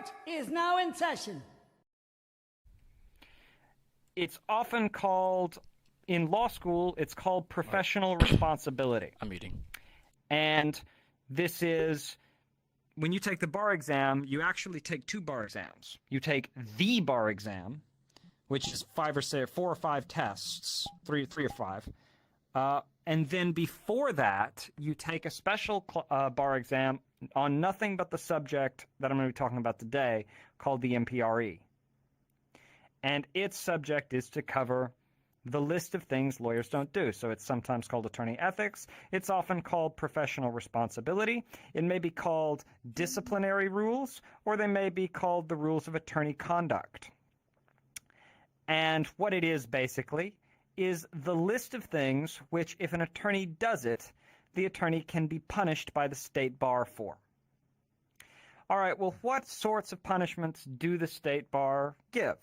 Court is now in session. It's often called, in law school, it's called professional responsibility. I'm muting. And this is, when you take the bar exam, you actually take two bar exams. You take the bar exam, which is 4 or 5 tests, three or 5. And then before that, you take a special bar exam on nothing but the subject that I'm going to be talking about today, called the MPRE. And its subject is to cover the list of things lawyers don't do. So it's sometimes called attorney ethics. It's often called professional responsibility. It may be called disciplinary rules, or they may be called the rules of attorney conduct. And what it is basically is the list of things which, if an attorney does it, the attorney can be punished by the state bar for. All right, well, what sorts of punishments do the state bar give?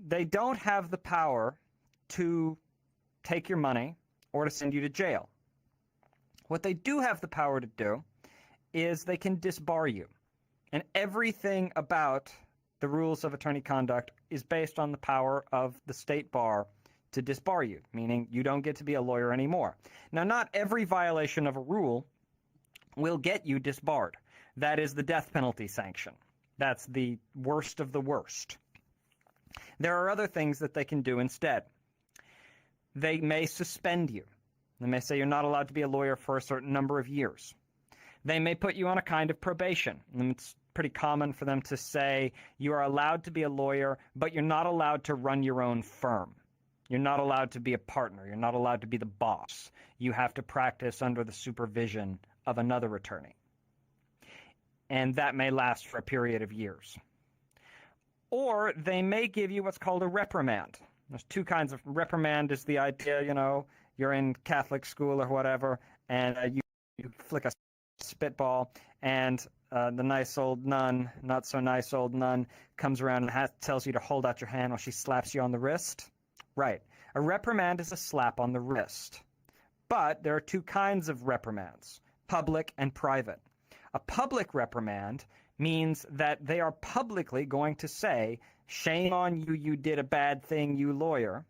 They don't have the power to take your money or to send you to jail. What they do have the power to do is they can disbar you. And everything about the rules of attorney conduct is based on the power of the state bar to disbar you, meaning you don't get to be a lawyer anymore. Now, not every violation of a rule will get you disbarred. That is the death penalty sanction. That's the worst of the worst. There are other things that they can do instead. They may suspend you. They may say you're not allowed to be a lawyer for a certain number of years. They may put you on a kind of probation. And it's pretty common for them to say you are allowed to be a lawyer, but you're not allowed to run your own firm. You're not allowed to be a partner. You're not allowed to be the boss. You have to practice under the supervision of another attorney. And that may last for a period of years. Or they may give you what's called a reprimand. There's two kinds of reprimand. Is the idea, you're in Catholic school or whatever, and you flick a spitball, and the nice old nun, not so nice old nun, comes around and tells you to hold out your hand while she slaps you on the wrist. Right. A reprimand is a slap on the wrist. But there are two kinds of reprimands, public and private. A public reprimand means that they are publicly going to say, shame on you, you did a bad thing, you lawyer.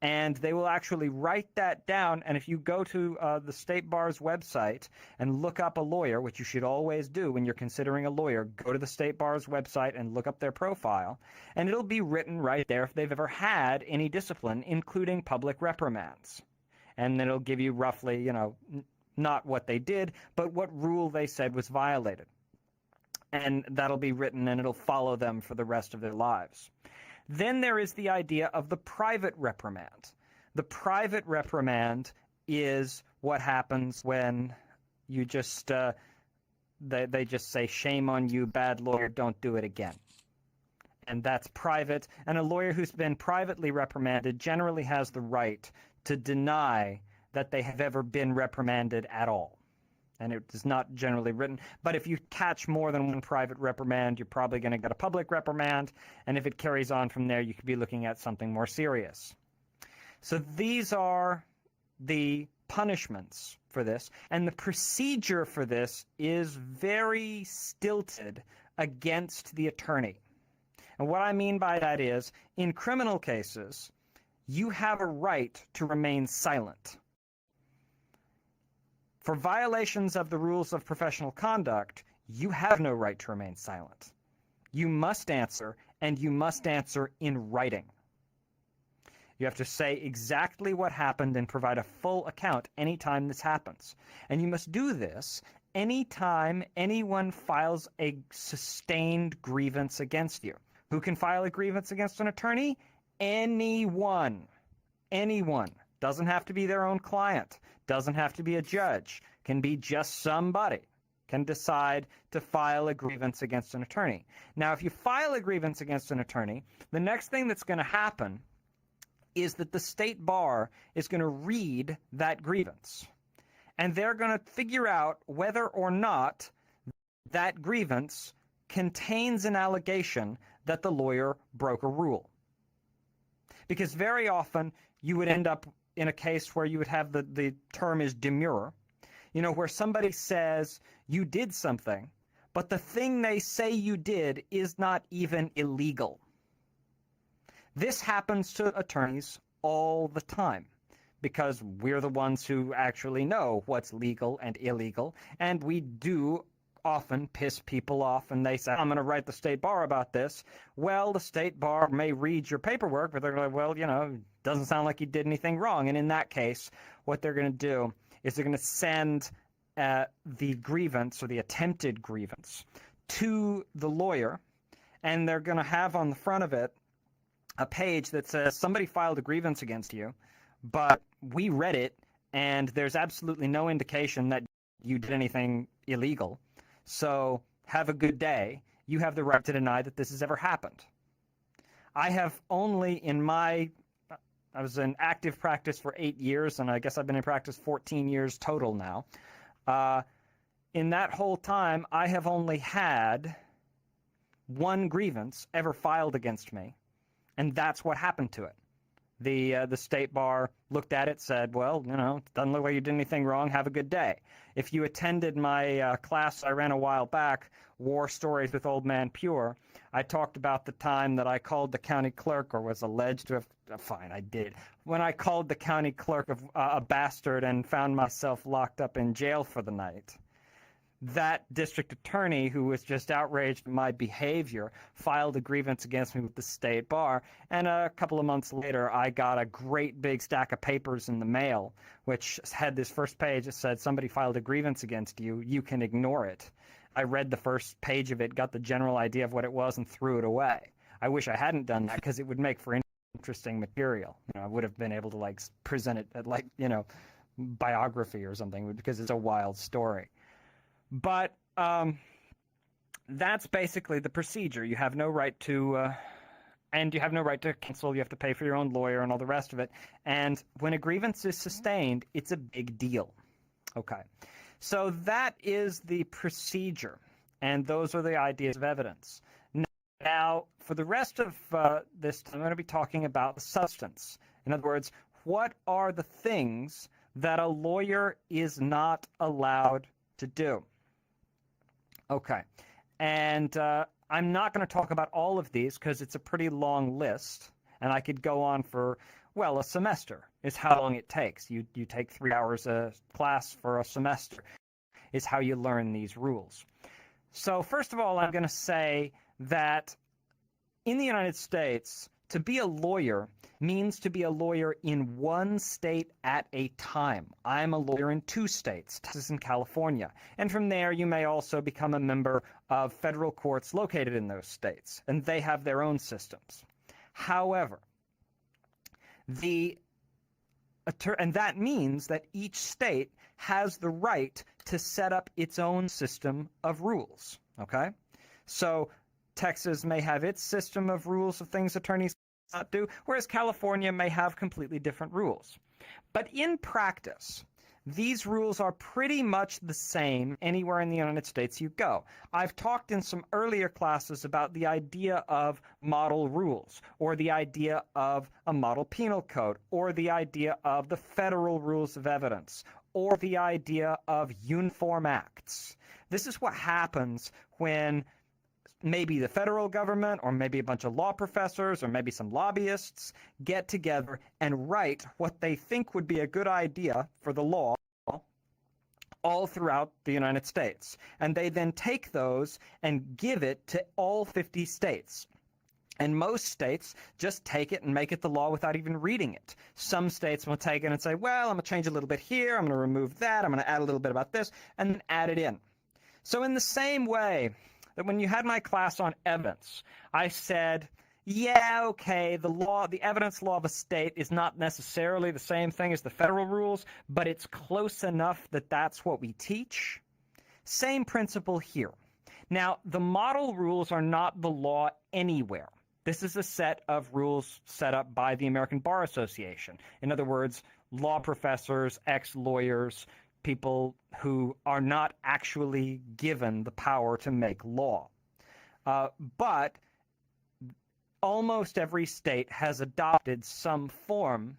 And they will actually write that down. And if you go to the State Bar's website and look up a lawyer, which you should always do when you're considering a lawyer, go to the State Bar's website and look up their profile. And it'll be written right there if they've ever had any discipline, including public reprimands. And then it'll give you roughly, not what they did, but what rule they said was violated. And that'll be written, and it'll follow them for the rest of their lives. Then there is the idea of the private reprimand. The private reprimand is what happens when you just they just say, shame on you, bad lawyer, don't do it again. And that's private. And a lawyer who's been privately reprimanded generally has the right to deny that they have ever been reprimanded at all. And it is not generally written. But if you catch more than one private reprimand, you're probably going to get a public reprimand. And if it carries on from there, you could be looking at something more serious. So these are the punishments for this. And the procedure for this is very stilted against the attorney. And what I mean by that is, in criminal cases, you have a right to remain silent. For violations of the rules of professional conduct, you have no right to remain silent. You must answer, and you must answer in writing. You have to say exactly what happened and provide a full account anytime this happens. And you must do this anytime anyone files a sustained grievance against you. Who can file a grievance against an attorney? Anyone. Anyone. Doesn't have to be their own client. Doesn't have to be a judge. Can be just somebody. Can decide to file a grievance against an attorney. Now, if you file a grievance against an attorney, the next thing that's going to happen is that the state bar is going to read that grievance. And they're going to figure out whether or not that grievance contains an allegation that the lawyer broke a rule. Because very often you would end up in a case where you would have the term is demurrer, where somebody says you did something, but the thing they say you did is not even illegal. This happens to attorneys all the time because we're the ones who actually know what's legal and illegal, and we do often piss people off, and they say, I'm going to write the state bar about this. Well, the state bar may read your paperwork, but they're like, well, you know, doesn't sound like you did anything wrong. And in that case, what they're going to do is they're going to send the grievance or the attempted grievance to the lawyer, and they're going to have on the front of it a page that says somebody filed a grievance against you, but we read it, and there's absolutely no indication that you did anything illegal. So have a good day. You have the right to deny that this has ever happened. I have only I was in active practice for 8 years, and I guess I've been in practice 14 years total now. In that whole time, I have only had one grievance ever filed against me, and that's what happened to it. The state bar looked at it, said, well, you know, it doesn't look like you did anything wrong. Have a good day. If you attended my class I ran a while back, War Stories with Old Man Pure, I talked about the time that I called the county clerk, or was alleged to have, fine, I did, when I called the county clerk a bastard and found myself locked up in jail for the night. That district attorney, who was just outraged by my behavior, filed a grievance against me with the state bar, and a couple of months later I got a great big stack of papers in the mail which had this first page that said, somebody filed a grievance against you, you can ignore it. I read the first page of it, got the general idea of what it was, and threw it away. I wish I hadn't done that, because it would make for interesting material. You know, I would have been able to like present it at, like, you know, biography or something, because it's a wild story. But that's basically the procedure. You have no right to, and you have no right to cancel. You have to pay for your own lawyer and all the rest of it. And when a grievance is sustained, it's a big deal. Okay. So that is the procedure, and those are the ideas of evidence. Now, for the rest of this time, I'm going to be talking about the substance. In other words, what are the things that a lawyer is not allowed to do? Okay, and I'm not going to talk about all of these because it's a pretty long list, and I could go on for, well, a semester is how long it takes. You take 3 hours a class for a semester is how you learn these rules. So first of all, I'm going to say that in the United States, to be a lawyer means to be a lawyer in one state at a time. I'm a lawyer in 2 states, Texas and California. And from there, you may also become a member of federal courts located in those states, and they have their own systems. However, and that means that each state has the right to set up its own system of rules, okay? So Texas may have its system of rules of things attorneys not do, whereas California may have completely different rules. But in practice, these rules are pretty much the same anywhere in the United States you go. I've talked in some earlier classes about the idea of model rules, or the idea of a model penal code, or the idea of the federal rules of evidence, or the idea of uniform acts. This is what happens when maybe the federal government, or maybe a bunch of law professors, or maybe some lobbyists get together and write what they think would be a good idea for the law all throughout the United States. And they then take those and give it to all 50 states. And most states just take it and make it the law without even reading it. Some states will take it and say, well, I'm going to change a little bit here, I'm going to remove that, I'm going to add a little bit about this, and then add it in. So in the same way that when you had my class on evidence, I said, yeah, okay, the evidence law of a state is not necessarily the same thing as the federal rules, but it's close enough that that's what we teach. Same principle here. Now, the model rules are not the law anywhere. This is a set of rules set up by the American Bar Association. In other words, law professors, ex-lawyers, people who are not actually given the power to make law. But almost every state has adopted some form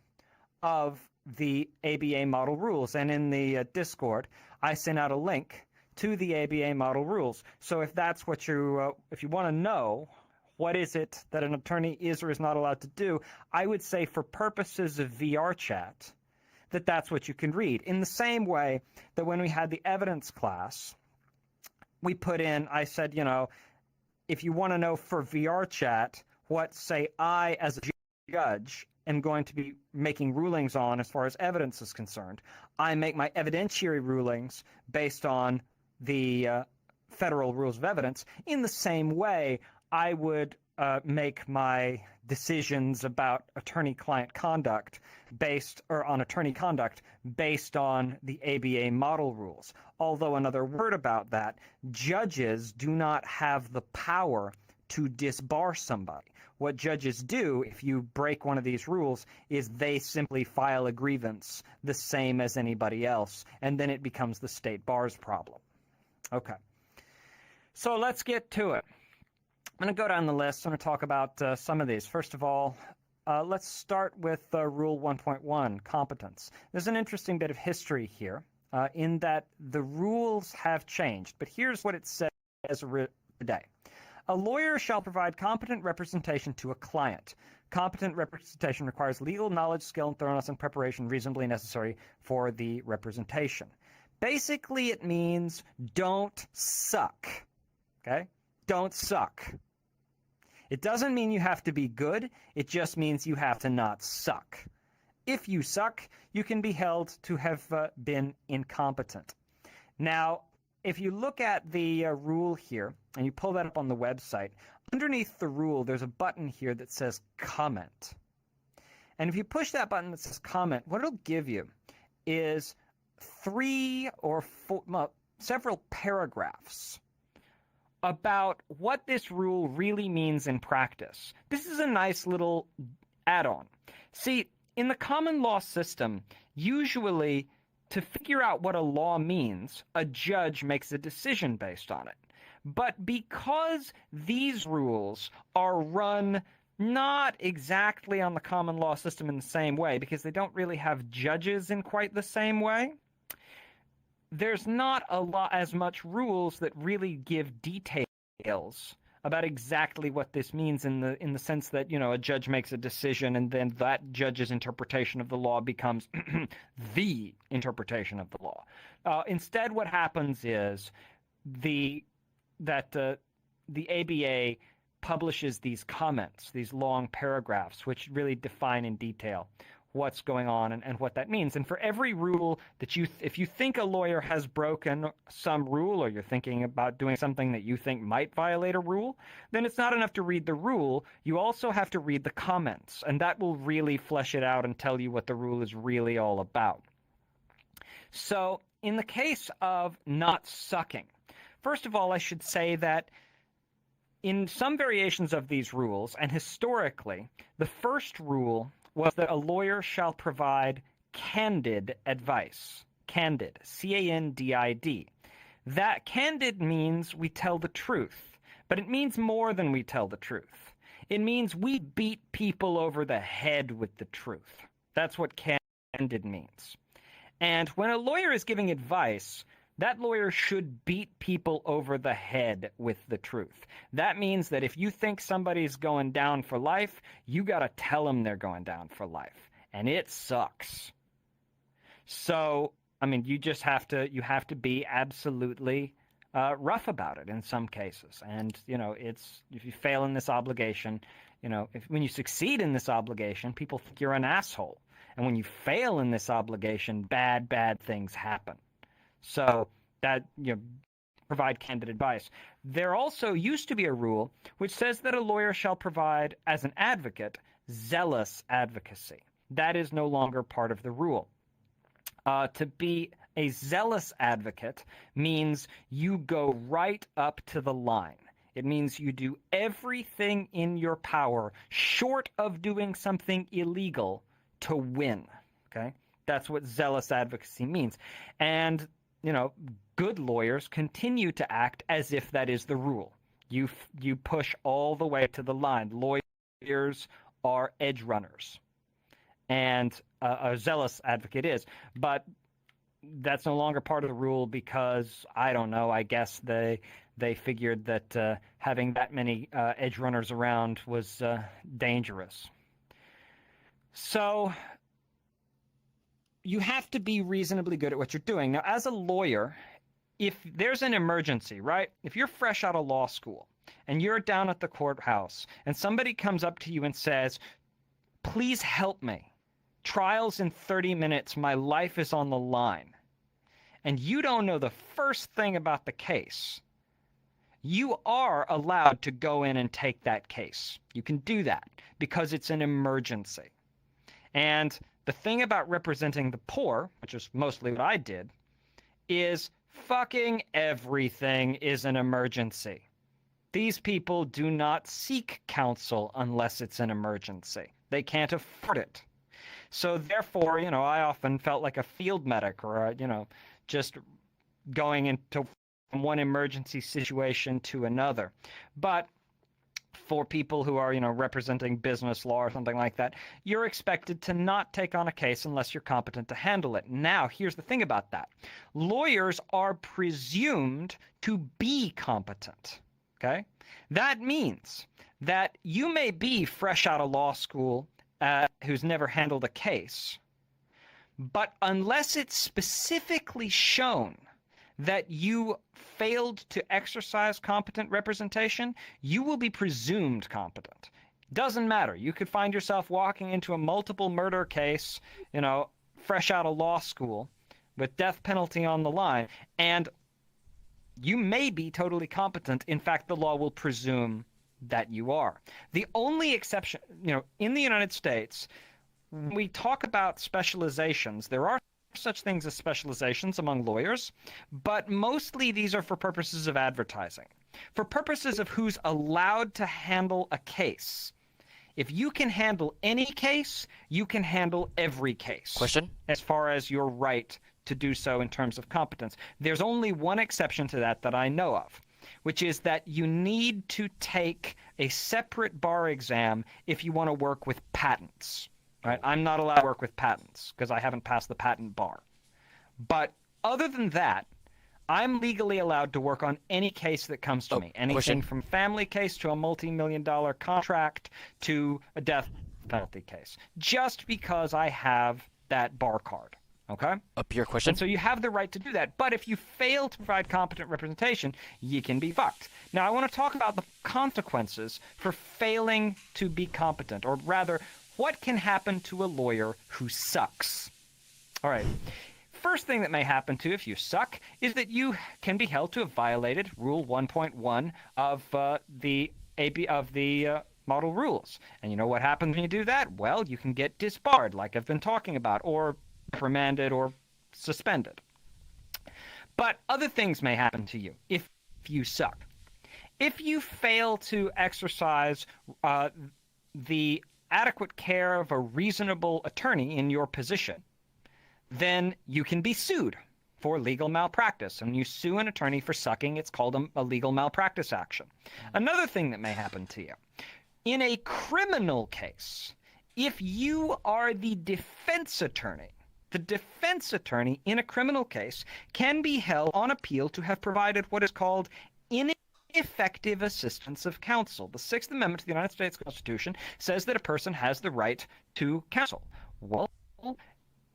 of the ABA model rules. And in the Discord, I sent out a link to the ABA model rules. So if that's what if you want to know what is it that an attorney is or is not allowed to do, I would say for purposes of VRChat, that's what you can read. In the same way that when we had the evidence class, we put in, I said, if you want to know for VRChat what, say, I as a judge am going to be making rulings on as far as evidence is concerned, I make my evidentiary rulings based on the federal rules of evidence. In the same way, I would make my decisions about attorney-client conduct based on the ABA model rules. Although another word about that, judges do not have the power to disbar somebody. What judges do, if you break one of these rules, is they simply file a grievance the same as anybody else, and then it becomes the state bar's problem. Okay. So let's get to it. I'm going to go down the list. I'm going to talk about some of these. First of all, let's start with Rule 1.1, competence. There's an interesting bit of history here in that the rules have changed, but here's what it says today. A lawyer shall provide competent representation to a client. Competent representation requires legal knowledge, skill, and thoroughness and preparation reasonably necessary for the representation. Basically, it means don't suck, okay? Don't suck. It doesn't mean you have to be good. It just means you have to not suck. If you suck, you can be held to have been incompetent. Now, if you look at the rule here, and you pull that up on the website, underneath the rule, there's a button here that says comment. And if you push that button that says comment, what it'll give you is 3 or 4, several paragraphs about what this rule really means in practice. This is a nice little add-on. See, in the common law system, usually to figure out what a law means, a judge makes a decision based on it. But because these rules are run not exactly on the common law system in the same way, because they don't really have judges in quite the same way, there's not as much rules that really give details about exactly what this means in the sense that, a judge makes a decision and then that judge's interpretation of the law becomes the interpretation of the law. Instead, what happens is the ABA publishes these comments, these long paragraphs, which really define in detail what's going on and what that means. And for every rule that if you think a lawyer has broken some rule, or you're thinking about doing something that you think might violate a rule, then it's not enough to read the rule. You also have to read the comments, and that will really flesh it out and tell you what the rule is really all about. So in the case of not sucking, first of all, I should say that in some variations of these rules, and historically, the first rule was that a lawyer shall provide candid advice. Candid, C-A-N-D-I-D. That candid means we tell the truth, but it means more than we tell the truth. It means we beat people over the head with the truth. That's what candid means. And when a lawyer is giving advice, that lawyer should beat people over the head with the truth. That means that if you think somebody's going down for life, you got to tell them they're going down for life. And it sucks. So, you just have to be absolutely rough about it in some cases. And, if you fail in this obligation, when you succeed in this obligation, people think you're an asshole. And when you fail in this obligation, bad things happen. So that, provide candid advice. There also used to be a rule which says that a lawyer shall provide, as an advocate, zealous advocacy. That is no longer part of the rule. To be a zealous advocate means you go right up to the line. It means you do everything in your power, short of doing something illegal, to win. Okay? That's what zealous advocacy means. And good lawyers continue to act as if that is the rule. You push all the way to the line. Lawyers are edge runners, and a zealous advocate is. But that's no longer part of the rule because, I don't know, I guess they figured that having that many edge runners around was dangerous. So you have to be reasonably good at what you're doing. Now, as a lawyer, if there's an emergency, right? If you're fresh out of law school and you're down at the courthouse and somebody comes up to you and says, please help me. Trial's in 30 minutes. My life is on the line. And you don't know the first thing about the case. You are allowed to go in and take that case. You can do that because it's an emergency. And the thing about representing the poor, which is mostly what I did, is fucking everything is an emergency. These people do not seek counsel unless it's an emergency. They can't afford it. So therefore, I often felt like a field medic or, just going into one emergency situation to another. But for people who are, representing business law or something like that, you're expected to not take on a case unless you're competent to handle it. Now, here's the thing about that. Lawyers are presumed to be competent, okay? That means that you may be fresh out of law school who's never handled a case, but unless it's specifically shown that you failed to exercise competent representation, you will be presumed competent. Doesn't matter. You could find yourself walking into a multiple murder case, fresh out of law school with death penalty on the line, and you may be totally competent. In fact, the law will presume that you are. The only exception, in the United States, when we talk about specializations, there are such things as specializations among lawyers, but mostly these are for purposes of advertising. For purposes of who's allowed to handle a case. If you can handle any case, you can handle every case. Question? As far as your right to do so in terms of competence. There's only one exception to that I know of, which is that you need to take a separate bar exam if you want to work with patents. Right? I'm not allowed to work with patents because I haven't passed the patent bar. But other than that, I'm legally allowed to work on any case that comes to me. Anything from family case to a multi-million-dollar contract to a death penalty case. Just because I have that bar card. Okay? Up your question. And so you have the right to do that. But if you fail to provide competent representation, you can be fucked. Now, I want to talk about the consequences for failing to be competent, or rather, what can happen to a lawyer who sucks? All right. First thing that may happen to you if you suck is that you can be held to have violated Rule 1.1 of the model rules. And you know what happens when you do that? Well, you can get disbarred, like I've been talking about, or reprimanded or suspended. But other things may happen to you if you suck. If you fail to exercise the adequate care of a reasonable attorney in your position, then you can be sued for legal malpractice. And you sue an attorney for sucking, it's called a legal malpractice action. Another thing that may happen to you, in a criminal case, if you are the defense attorney in a criminal case can be held on appeal to have provided what is called ineffective assistance of counsel. The Sixth Amendment to the United States Constitution says that a person has the right to counsel. Well,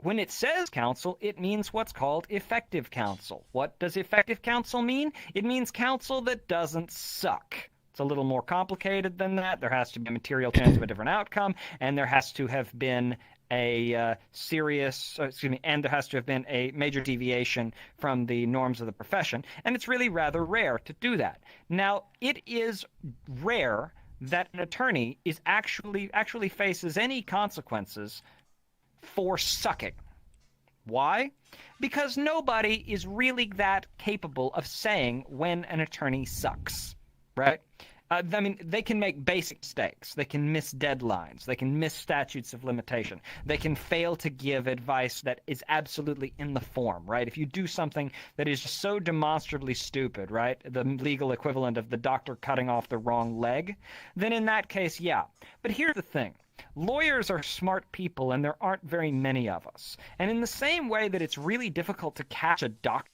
when it says counsel, it means what's called effective counsel. What does effective counsel mean? It means counsel that doesn't suck. It's a little more complicated than that. There has to be a material chance of a different outcome, and there has to have been a and there has to have been a major deviation from the norms of the profession, and it's really rather rare to do that. Now, it is rare that an attorney is actually faces any consequences for sucking. Why? Because nobody is really that capable of saying when an attorney sucks, right? I mean, they can make basic mistakes. They can miss deadlines. They can miss statutes of limitation. They can fail to give advice that is absolutely in the form, right? If you do something that is so demonstrably stupid, right, the legal equivalent of the doctor cutting off the wrong leg, then in that case, yeah. But here's the thing. Lawyers are smart people, and there aren't very many of us. And in the same way that it's really difficult to catch a doctor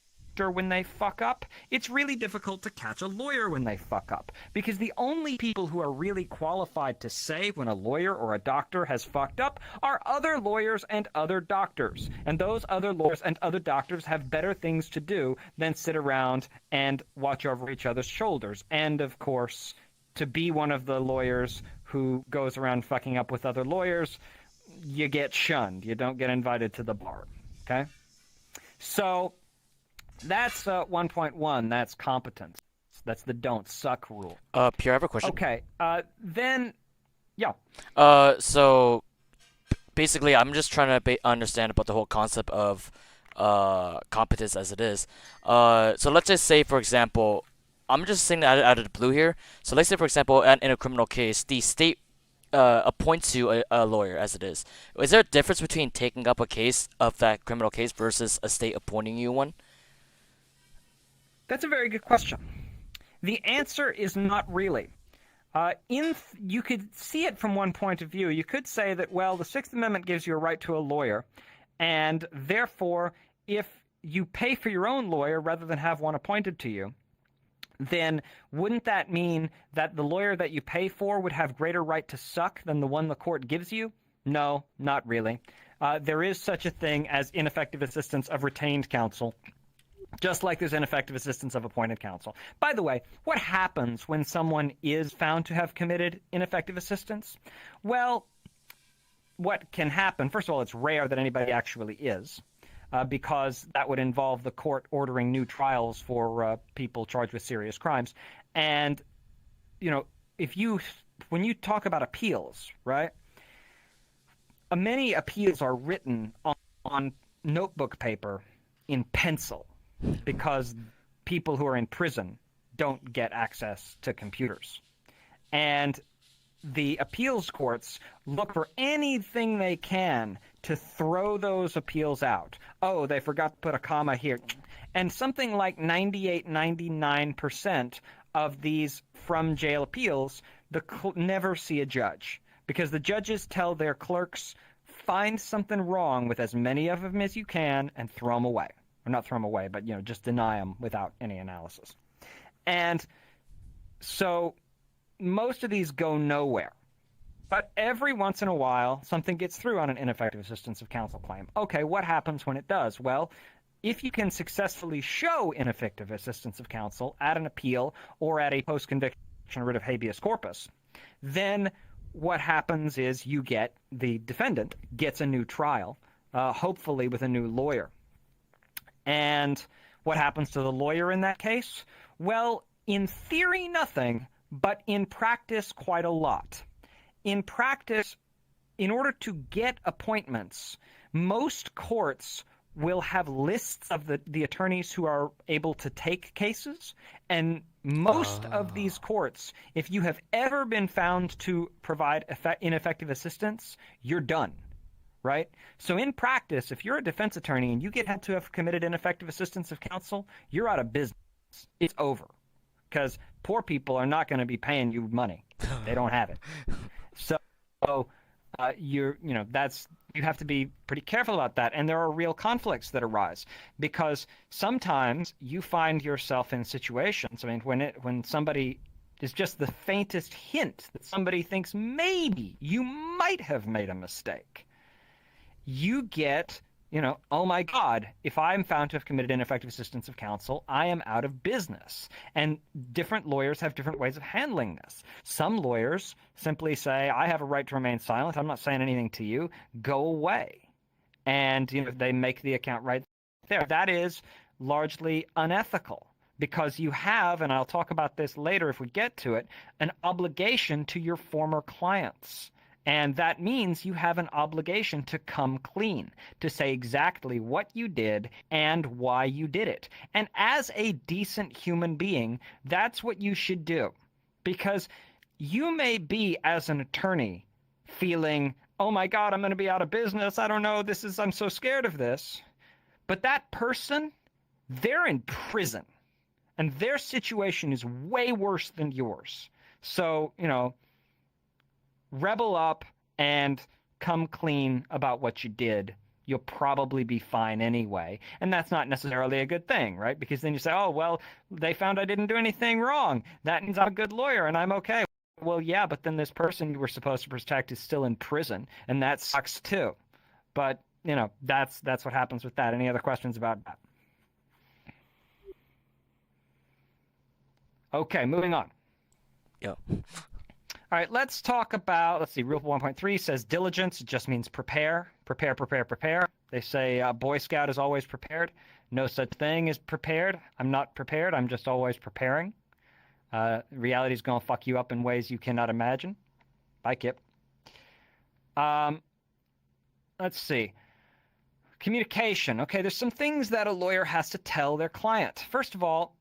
when they fuck up, it's really difficult to catch a lawyer when they fuck up, because the only people who are really qualified to say when a lawyer or a doctor has fucked up are other lawyers and other doctors, and those other lawyers and other doctors have better things to do than sit around and watch over each other's shoulders. And of course, to be one of the lawyers who goes around fucking up with other lawyers, you get shunned. You don't get invited to the bar. Okay? So that's 1.1. That's competence. That's the don't suck rule. Pierre, I have a question. Okay. Then, yeah. So basically, I'm just trying to understand about the whole concept of competence as it is. So let's just say, for example, I'm just saying that out of the blue here. So let's say, for example, in a criminal case, the state appoints you a lawyer as it is. Is there a difference between taking up a case of that criminal case versus a state appointing you one? That's a very good question. The answer is not really. You could see it from one point of view. You could say that, well, the Sixth Amendment gives you a right to a lawyer, and therefore, if you pay for your own lawyer rather than have one appointed to you, then wouldn't that mean that the lawyer that you pay for would have greater right to suck than the one the court gives you? No, not really. There is such a thing as ineffective assistance of retained counsel, just like there's ineffective assistance of appointed counsel. By the way, what happens when someone is found to have committed ineffective assistance? Well, what can happen, first of all, it's rare that anybody actually is, because that would involve the court ordering new trials for people charged with serious crimes. And, you know, when you talk about appeals, right, many appeals are written on notebook paper in pencil, because people who are in prison don't get access to computers. And the appeals courts look for anything they can to throw those appeals out. Oh, they forgot to put a comma here. And something like 98, 99% of these from jail appeals never see a judge, because the judges tell their clerks, find something wrong with as many of them as you can and throw them away. Or not throw them away, but, just deny them without any analysis. And so most of these go nowhere. But every once in a while, something gets through on an ineffective assistance of counsel claim. Okay, what happens when it does? Well, if you can successfully show ineffective assistance of counsel at an appeal or at a post-conviction writ of habeas corpus, then what happens is the defendant gets a new trial, hopefully with a new lawyer. And what happens to the lawyer in that case? Well, in theory, nothing, but in practice, quite a lot. In practice, in order to get appointments, most courts will have lists of the attorneys who are able to take cases, and most of these courts, if you have ever been found to provide ineffective assistance, you're done. Right? So in practice, if you're a defense attorney and you get to have committed ineffective assistance of counsel, you're out of business. It's over. Because poor people are not going to be paying you money. They don't have it. So you have to be pretty careful about that. And there are real conflicts that arise, because sometimes you find yourself in situations, I mean, when somebody is just the faintest hint that somebody thinks maybe you might have made a mistake, you get, oh my God, if I'm found to have committed ineffective assistance of counsel, I am out of business. And different lawyers have different ways of handling this. Some lawyers simply say, I have a right to remain silent. I'm not saying anything to you. Go away. And, they make the account right there. That is largely unethical, because you have, and I'll talk about this later if we get to it, an obligation to your former clients. And that means you have an obligation to come clean, to say exactly what you did and why you did it. And as a decent human being, that's what you should do. Because you may be, as an attorney, feeling, oh my God, I'm going to be out of business. I don't know. I'm so scared of this. But that person, they're in prison, and their situation is way worse than yours. So, rebel up and come clean about what you did. You'll probably be fine anyway. And that's not necessarily a good thing, right? Because then you say, oh, well, they found I didn't do anything wrong. That means I'm a good lawyer and I'm okay. Well, yeah, but then this person you were supposed to protect is still in prison, and that sucks too. But, that's what happens with that. Any other questions about that? Okay, moving on. Yeah. All right, let's talk about, let's see, Rule 1.3 says diligence. It just means prepare. Prepare, prepare, prepare. They say Boy Scout is always prepared. No such thing as prepared. I'm not prepared. I'm just always preparing. Reality is going to fuck you up in ways you cannot imagine. Bye, Kip. Let's see. Communication. Okay, there's some things that a lawyer has to tell their client. First of all,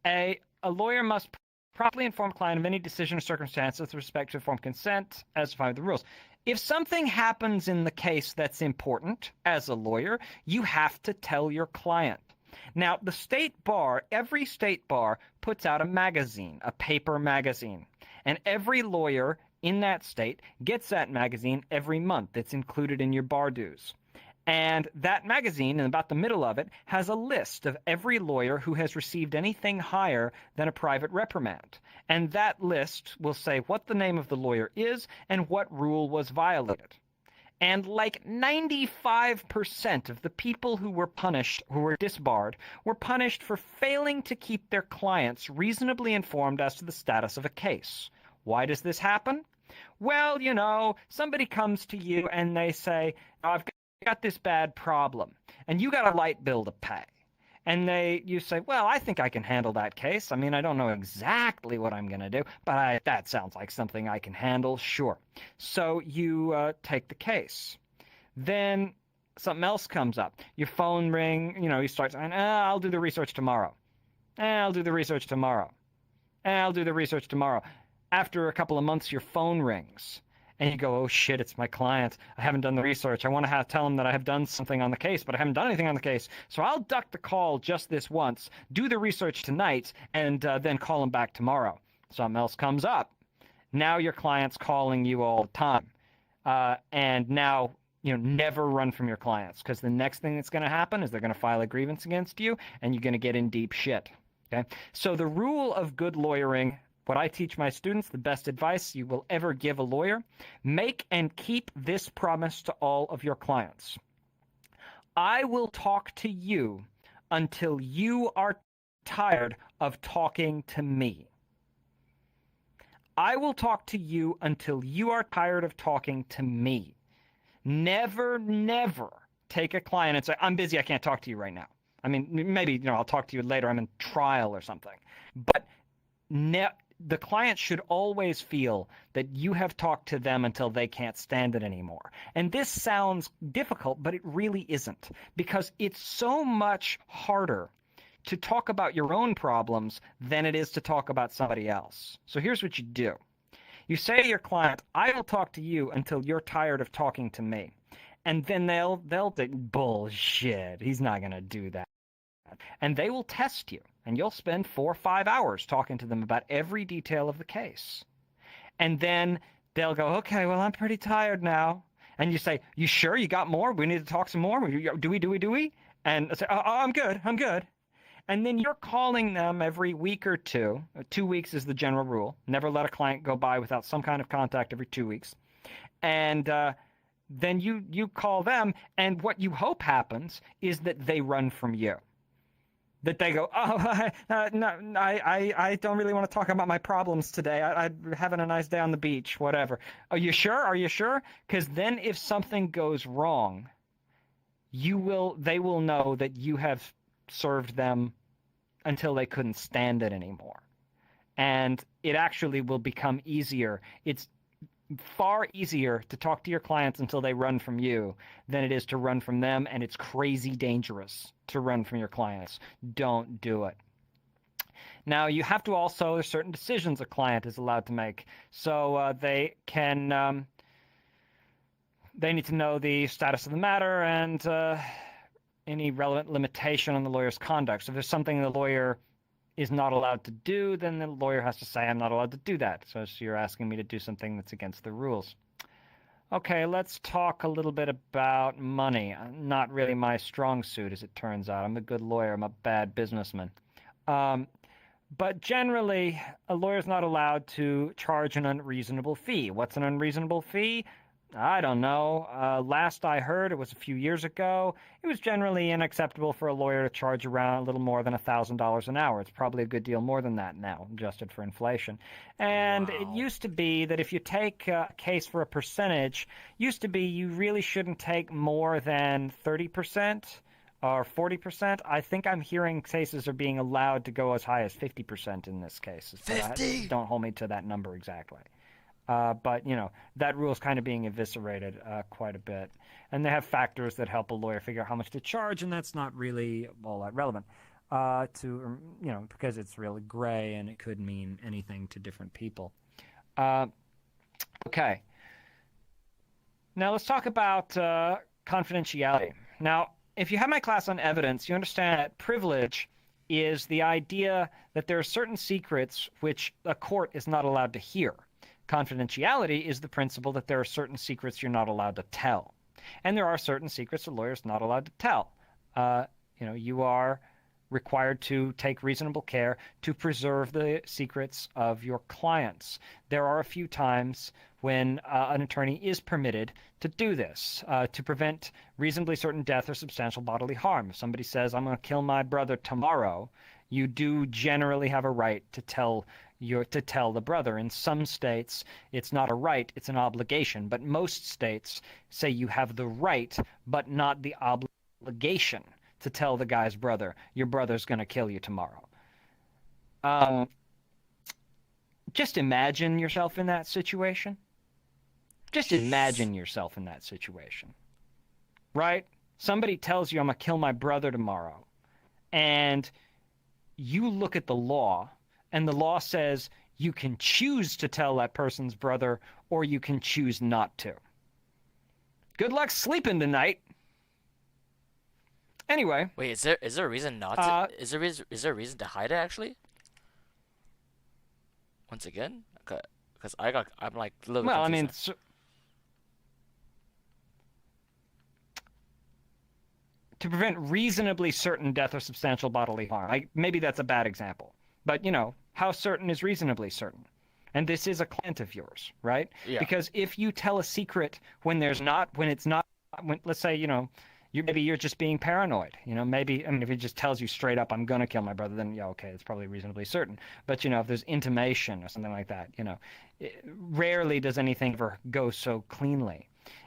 a lawyer must properly inform client of any decision or circumstance with respect to informed consent as defined with the rules. If something happens in the case that's important, as a lawyer, you have to tell your client. Now, the state bar, every state bar puts out a magazine, a paper magazine, and every lawyer in that state gets that magazine every month. It's included in your bar dues. And that magazine, in about the middle of it, has a list of every lawyer who has received anything higher than a private reprimand. And that list will say what the name of the lawyer is and what rule was violated. And like 95% of the people who were punished, who were disbarred, were punished for failing to keep their clients reasonably informed as to the status of a case. Why does this happen? Well, somebody comes to you and they say, I've got this bad problem, and you got a light bill to pay. And you say, well, I think I can handle that case. I mean, I don't know exactly what I'm going to do, but that sounds like something I can handle, sure. So you take the case. Then something else comes up. Your phone ring, you start saying, I'll do the research tomorrow. I'll do the research tomorrow. I'll do the research tomorrow. After a couple of months, your phone rings. And you go, oh shit, it's my client. I haven't done the research. I want to tell him that I have done something on the case, but I haven't done anything on the case. So I'll duck the call just this once, do the research tonight, and then call him back tomorrow. Something else comes up. Now your client's calling you all the time. And now, never run from your clients, because the next thing that's going to happen is they're going to file a grievance against you, and you're going to get in deep shit. Okay? So the rule of good lawyering, what I teach my students, the best advice you will ever give a lawyer, make and keep this promise to all of your clients. I will talk to you until you are tired of talking to me. I will talk to you until you are tired of talking to me. Never, never take a client and say, I'm busy, I can't talk to you right now. I mean, maybe, I'll talk to you later, I'm in trial or something. But the client should always feel that you have talked to them until they can't stand it anymore. And this sounds difficult, but it really isn't, because it's so much harder to talk about your own problems than it is to talk about somebody else. So here's what you do. You say to your client, I will talk to you until you're tired of talking to me. And then they'll think, bullshit, he's not going to do that. And they will test you. And you'll spend 4 or 5 hours talking to them about every detail of the case. And then they'll go, okay, well, I'm pretty tired now. And you say, you sure you got more? We need to talk some more? Do we? And I say, oh, I'm good. And then you're calling them every week or two. 2 weeks is the general rule. Never let a client go by without some kind of contact every 2 weeks. And then you call them, and what you hope happens is that they run from you. That they go, oh, no, I don't really want to talk about my problems today. I'm having a nice day on the beach, whatever. Are you sure? Because then if something goes wrong, they will know that you have served them until they couldn't stand it anymore. And it actually will become easier. It's far easier to talk to your clients until they run from you than it is to run from them, and it's crazy dangerous to run from your clients. Don't do it. Now, you have to also, there's certain decisions a client is allowed to make. So they need to know the status of the matter and any relevant limitation on the lawyer's conduct. So if there's something the lawyer is not allowed to do, then the lawyer has to say, I'm not allowed to do that. So you're asking me to do something that's against the rules. Okay, let's talk a little bit about money. Not really my strong suit, as it turns out. I'm a good lawyer. I'm a bad businessman. But generally, a lawyer's not allowed to charge an unreasonable fee. What's an unreasonable fee? I don't know. Last I heard, it was a few years ago, it was generally unacceptable for a lawyer to charge around a little more than $1,000 an hour. It's probably a good deal more than that now, adjusted for inflation. And it Wow. used to be that if you take a case for a percentage, used to be you really shouldn't take more than 30% or 40%. I think I'm hearing cases are being allowed to go as high as 50% in this case. But 50. don't hold me to that number exactly. But, that rule is kind of being eviscerated quite a bit. And they have factors that help a lawyer figure out how much to charge, and that's not really all that relevant because it's really gray and it could mean anything to different people. Okay. Now let's talk about confidentiality. Now, if you have my class on evidence, you understand that privilege is the idea that there are certain secrets which a court is not allowed to hear. Confidentiality is the principle that there are certain secrets you're not allowed to tell. And there are certain secrets a lawyer's not allowed to tell. You are required to take reasonable care to preserve the secrets of your clients. There are a few times when an attorney is permitted to do this, to prevent reasonably certain death or substantial bodily harm. If somebody says, I'm going to kill my brother tomorrow, you do generally have a right to tell the brother. In some states, it's not a right, it's an obligation. But most states say you have the right, but not the obligation to tell the guy's brother, your brother's going to kill you tomorrow. Just imagine yourself in that situation. Just imagine yourself in that situation. Right? Somebody tells you, I'm going to kill my brother tomorrow. And you look at the law, and the law says you can choose to tell that person's brother, or you can choose not to. Good luck sleeping tonight. Anyway. Wait, is there a reason not to? Is there a reason to hide it actually? Once again, because I'm like a little bit Well, I confused mean, to prevent reasonably certain death or substantial bodily harm. Maybe that's a bad example. But, how certain is reasonably certain? And this is a client of yours, right? Yeah. Because if you tell a secret when let's say, maybe you're just being paranoid. If it just tells you straight up, I'm going to kill my brother, then, yeah, okay, it's probably reasonably certain. But, if there's intimation or something like that, rarely does anything ever go so cleanly.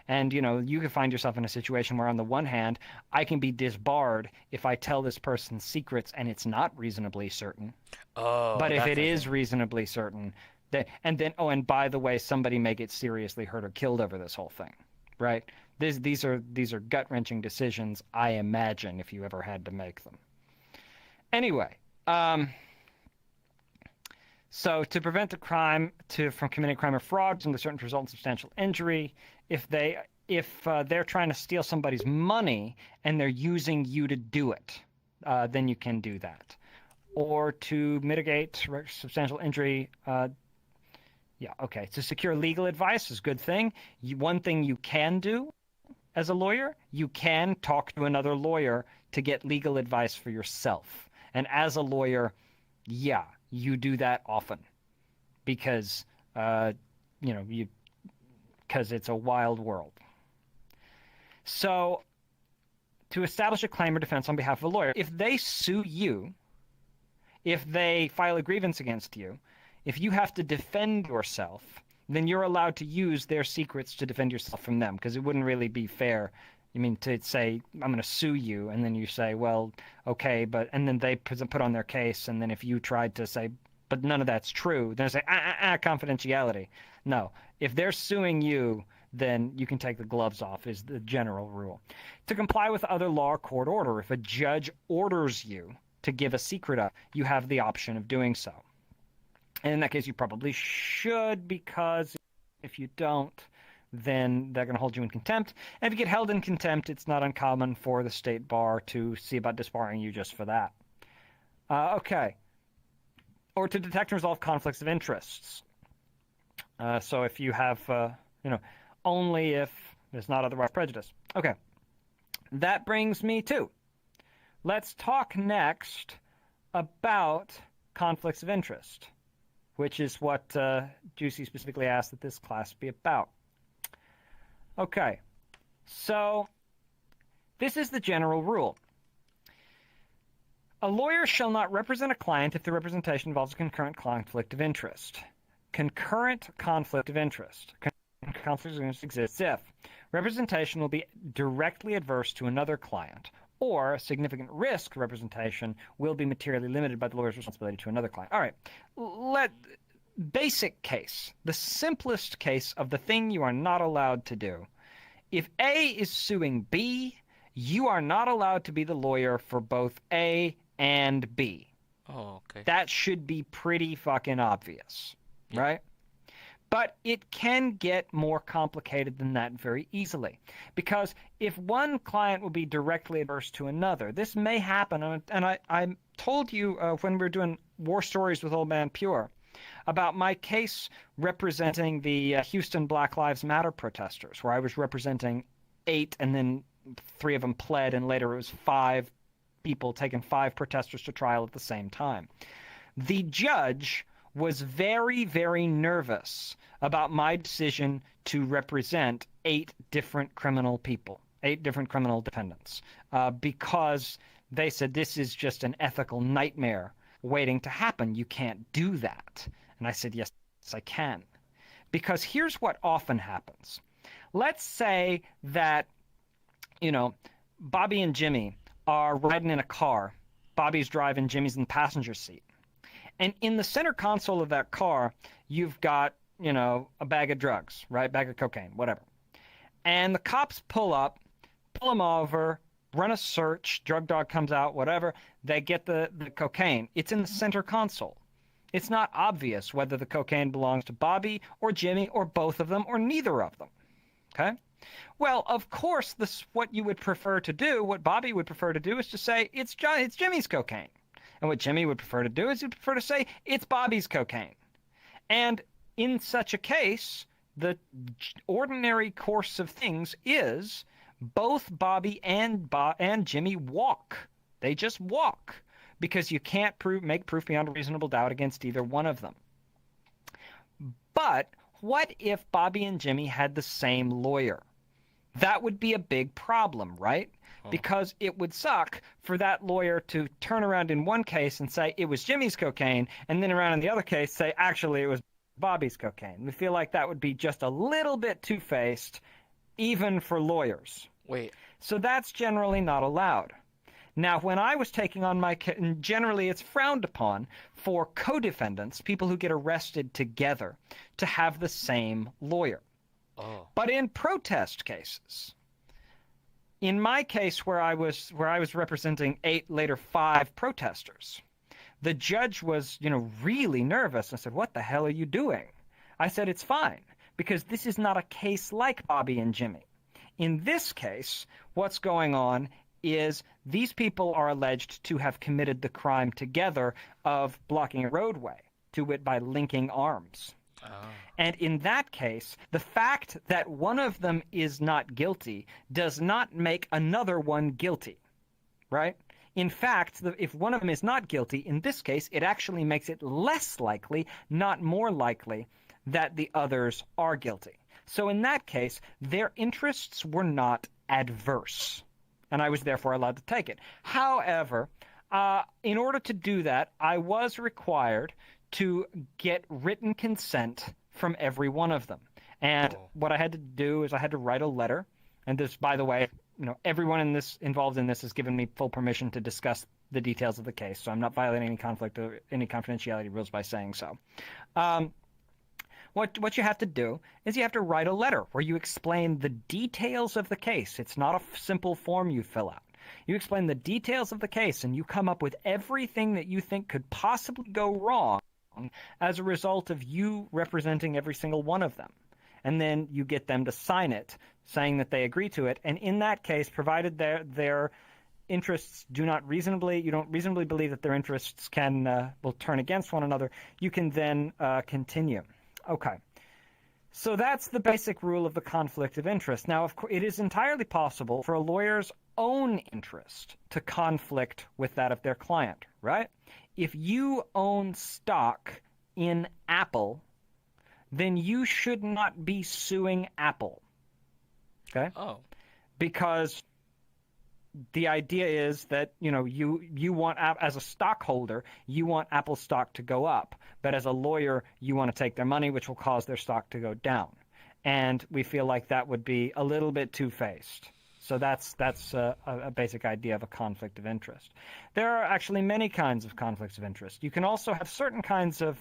And, you can find yourself in a situation where, on the one hand, I can be disbarred if I tell this person's secrets and it's not reasonably certain. Oh, But if that it kind of is thing. reasonably certain, and by the way, somebody may get seriously hurt or killed over this whole thing, right? These are gut-wrenching decisions, I imagine, if you ever had to make them. Anyway, so to prevent a crime from committing crime or fraud and the certain to result in substantial injury, if they're trying to steal somebody's money and they're using you to do it, then you can do that. Or to mitigate substantial injury, to secure legal advice is a good thing. One thing you can do as a lawyer, you can talk to another lawyer to get legal advice for yourself. And as a lawyer, yeah, you do that often because, because it's a wild world. So to establish a claim or defense on behalf of a lawyer, if they sue you, if they file a grievance against you, if you have to defend yourself, then you're allowed to use their secrets to defend yourself from them, because it wouldn't really be fair. To say, I'm going to sue you, and then you say, well, okay, and then they put on their case, and then if you tried to say, but none of that's true, then they say, confidentiality. No, if they're suing you, then you can take the gloves off, is the general rule. To comply with other law or court order, if a judge orders you to give a secret of, you have the option of doing so. And in that case, you probably should, because if you don't, then they're going to hold you in contempt. And if you get held in contempt, it's not uncommon for the state bar to see about disbarring you just for that. Okay. Or to detect and resolve conflicts of interests. So if you have, only if there's not otherwise prejudice. Okay. That brings me to, let's talk next about conflicts of interest, which is what Juicy specifically asked that this class be about. Okay, so this is the general rule. A lawyer shall not represent a client if the representation involves a concurrent conflict of interest. Concurrent conflict of interest. Conflict of interest exists if representation will be directly adverse to another client, or a significant risk representation will be materially limited by the lawyer's responsibility to another client. All right, basic case, the simplest case of the thing you are not allowed to do. If A is suing B, you are not allowed to be the lawyer for both A and B. Oh, okay. That should be pretty fucking obvious, right? But it can get more complicated than that very easily. Because if one client will be directly adverse to another, this may happen. And I told you when we were doing War Stories with Old Man Pure about my case representing the Houston Black Lives Matter protesters, where I was representing 8 and then 3 of them pled, and later it was 5 people taking 5 protesters to trial at the same time. The judge was very, very nervous about my decision to represent 8 different criminal people, 8 different criminal defendants, because they said this is just an ethical nightmare waiting to happen. You can't do that. And I said, yes, I can. Because here's what often happens. Let's say that, Bobby and Jimmy are riding in a car. Bobby's driving, Jimmy's in the passenger seat. And in the center console of that car, you've got, a bag of drugs, right? Bag of cocaine, whatever. And the cops pull up, pull them over, run a search, drug dog comes out, whatever. They get the cocaine. It's in the center console. It's not obvious whether the cocaine belongs to Bobby or Jimmy or both of them or neither of them. Okay? Well, of course, what you would prefer to do, what Bobby would prefer to do is to say, it's Jimmy's cocaine. And what Jimmy would prefer to do is he'd prefer to say, it's Bobby's cocaine. And in such a case, the ordinary course of things is both Bobby and Jimmy walk. They just walk, because you can't make proof beyond a reasonable doubt against either one of them. But what if Bobby and Jimmy had the same lawyer? That would be a big problem, right? Because it would suck for that lawyer to turn around in one case and say it was Jimmy's cocaine, and then around in the other case say actually it was Bobby's cocaine. We feel like that would be just a little bit two-faced, even for lawyers. Wait. So that's generally not allowed. Now, when I was taking on my case, generally it's frowned upon for co-defendants, people who get arrested together, to have the same lawyer. Oh. But in protest cases, in my case where I was representing 8, later 5 protesters, the judge was, really nervous. I said, "What the hell are you doing?" I said, "It's fine, because this is not a case like Bobby and Jimmy. In this case, what's going on is these people are alleged to have committed the crime together of blocking a roadway, to wit by linking arms. Oh. And in that case, the fact that one of them is not guilty does not make another one guilty, right? In fact, if one of them is not guilty, in this case, it actually makes it less likely, not more likely, that the others are guilty. So in that case, their interests were not adverse, and I was therefore allowed to take it. However, in order to do that, I was required to get written consent from every one of them. And what I had to do is I had to write a letter. And this, by the way, everyone involved in this has given me full permission to discuss the details of the case. So I'm not violating any conflict or any confidentiality rules by saying so. What you have to do is you have to write a letter where you explain the details of the case. It's not a simple form you fill out. You explain the details of the case, and you come up with everything that you think could possibly go wrong as a result of you representing every single one of them. And then you get them to sign it, saying that they agree to it. And in that case, provided their interests you don't reasonably believe that their interests will turn against one another, you can then continue. Okay. So that's the basic rule of the conflict of interest. Now, of course, it is entirely possible for a lawyer's own interest to conflict with that of their client, right? If you own stock in Apple, then you should not be suing Apple, okay? Oh. Because the idea is that, you want, as a stockholder, you want Apple stock to go up. But as a lawyer, you want to take their money, which will cause their stock to go down. And we feel like that would be a little bit two-faced. So that's a basic idea of a conflict of interest. There are actually many kinds of conflicts of interest. You can also have certain kinds of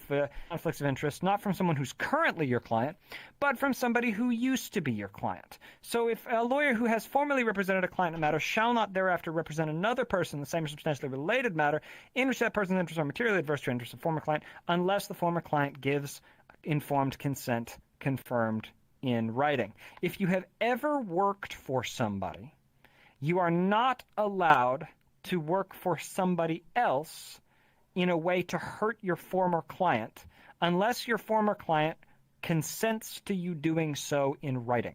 conflicts of interest, not from someone who's currently your client, but from somebody who used to be your client. So if a lawyer who has formerly represented a client in a matter shall not thereafter represent another person in the same or substantially related matter in which that person's interests are materially adverse to interests of former client, unless the former client gives informed consent confirmed in writing. If you have ever worked for somebody, you are not allowed to work for somebody else in a way to hurt your former client unless your former client consents to you doing so in writing.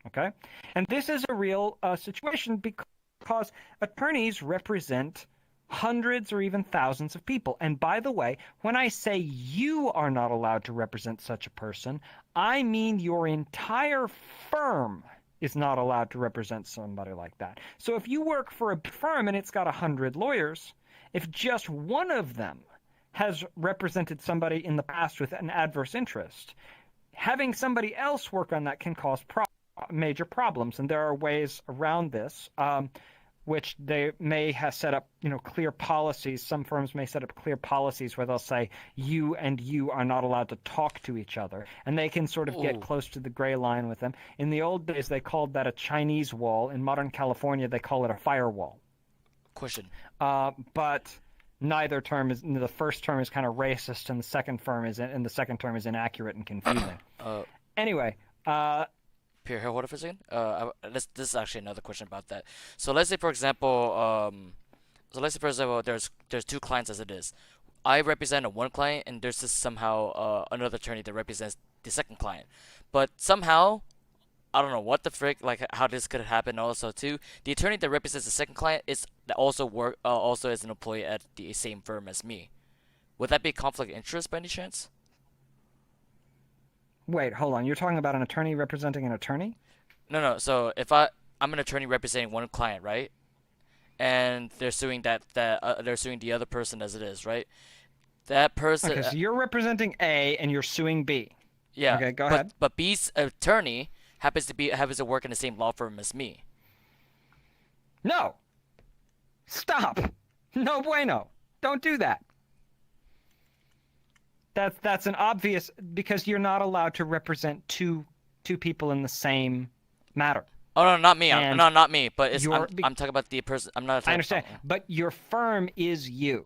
Okay? And this is a real situation because attorneys represent hundreds or even thousands of people. And by the way, when I say you are not allowed to represent such a person, I mean your entire firm is not allowed to represent somebody like that. So if you work for a firm and it's got 100 lawyers, if just one of them has represented somebody in the past with an adverse interest, having somebody else work on that can cause major problems. And there are ways around this. Which they may have set up, clear policies. Some firms may set up clear policies where they'll say you and you are not allowed to talk to each other, and they can sort of get close to the gray line with them. In the old days, they called that a Chinese wall. In modern California, they call it a firewall. Question. But neither term is. The first term is kind of racist, and the second term is inaccurate and confusing. Anyway. Here, hold on for a second. This is actually another question about that. So let's say, for example, there's two clients as it is. I represent one client, and there's just somehow another attorney that represents the second client. But somehow, I don't know what the frick, like how this could happen. Also, too, the attorney that represents the second client is also as an employee at the same firm as me. Would that be a conflict of interest by any chance? Wait, hold on. You're talking about an attorney representing an attorney? No. So if I'm an attorney representing one client, right? And they're suing they're suing the other person as it is, right? That person. Okay, so you're representing A and you're suing B. Yeah. Okay, go ahead. But B's attorney happens to work in the same law firm as me. No. Stop. No bueno. Don't do that. That's an obvious, because you're not allowed to represent two people in the same matter. Oh no, not me. Not me. But I'm talking about the person. I'm not. I understand, but your firm is you.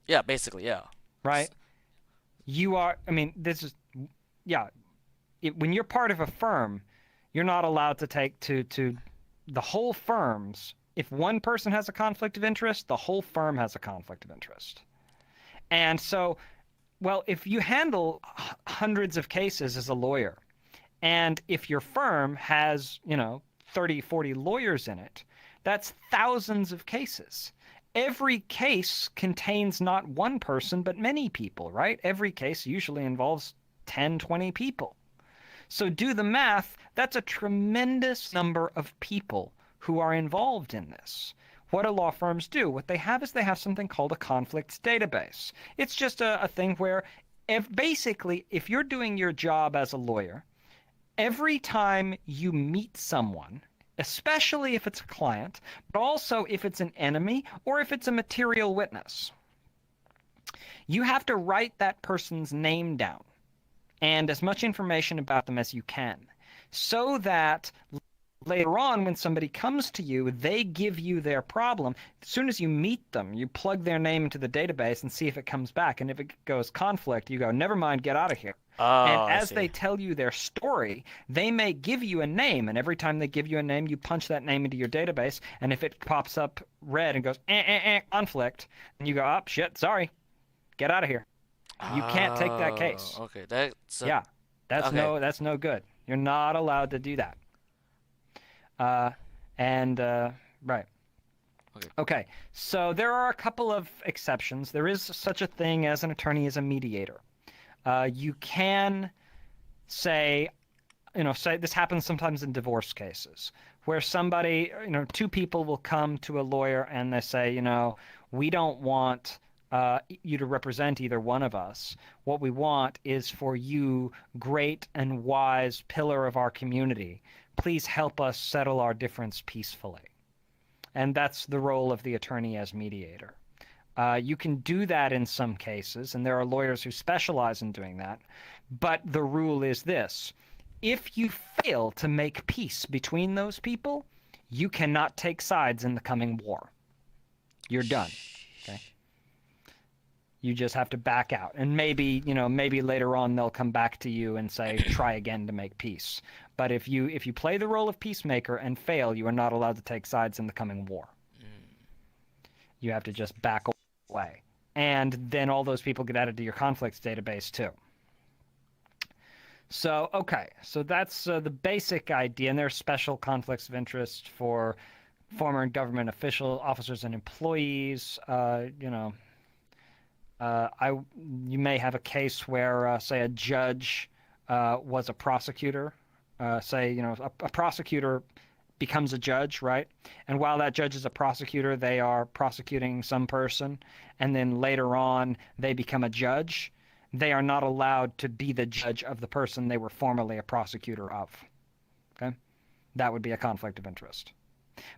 Yeah, basically, yeah. Right. You are. I mean, this is. Yeah. When you're part of a firm, you're not allowed to take to the whole firm's. If one person has a conflict of interest, the whole firm has a conflict of interest, and so. Well, if you handle hundreds of cases as a lawyer, and if your firm has, 30, 40 lawyers in it, that's thousands of cases. Every case contains not one person, but many people, right? Every case usually involves 10, 20 people. So do the math. That's a tremendous number of people who are involved in this. What do law firms do? What they have is they have something called a conflicts database. It's just a thing where basically, if you're doing your job as a lawyer, every time you meet someone, especially if it's a client, but also if it's an enemy or if it's a material witness, you have to write that person's name down and as much information about them as you can, so that Later on, when somebody comes to you, they give you their problem. As soon as you meet them, you plug their name into the database and see if it comes back. And if it goes conflict, you go, never mind, get out of here. And Oh, I as they see. tell you their story, they may give you a name. And every time they give you a name, you punch that name into your database. And if it pops up red and goes, conflict, and you go, oh, shit, sorry, get out of here. You can't take that Oh, case. okay. That's Yeah, okay. that's no good. You're not allowed to do that. Uh, and right. Okay. Okay. So there are a couple of exceptions. There is such a thing as an attorney as a mediator. You can say, say this happens sometimes in divorce cases where somebody, two people will come to a lawyer and they say, we don't want you to represent either one of us. What we want is for you, great and wise pillar of our community, please help us settle our difference peacefully. And that's the role of the attorney as mediator. You can do that in some cases, and there are lawyers who specialize in doing that. But the rule is this: if you fail to make peace between those people, you cannot take sides in the coming war. You're done. Okay? You just have to back out. And maybe later on they'll come back to you and say, try again to make peace. But if you play the role of peacemaker and fail, you are not allowed to take sides in the coming war. You have to just back away. And then all those people get added to your conflicts database too. So, okay. So that's the basic idea. And there are special conflicts of interest for former government officers and employees. You may have a case where, say, a judge was a prosecutor. Say, a prosecutor becomes a judge, right? And while that judge is a prosecutor, they are prosecuting some person, and then later on they become a judge. They are not allowed to be the judge of the person they were formerly a prosecutor of. Okay? That would be a conflict of interest.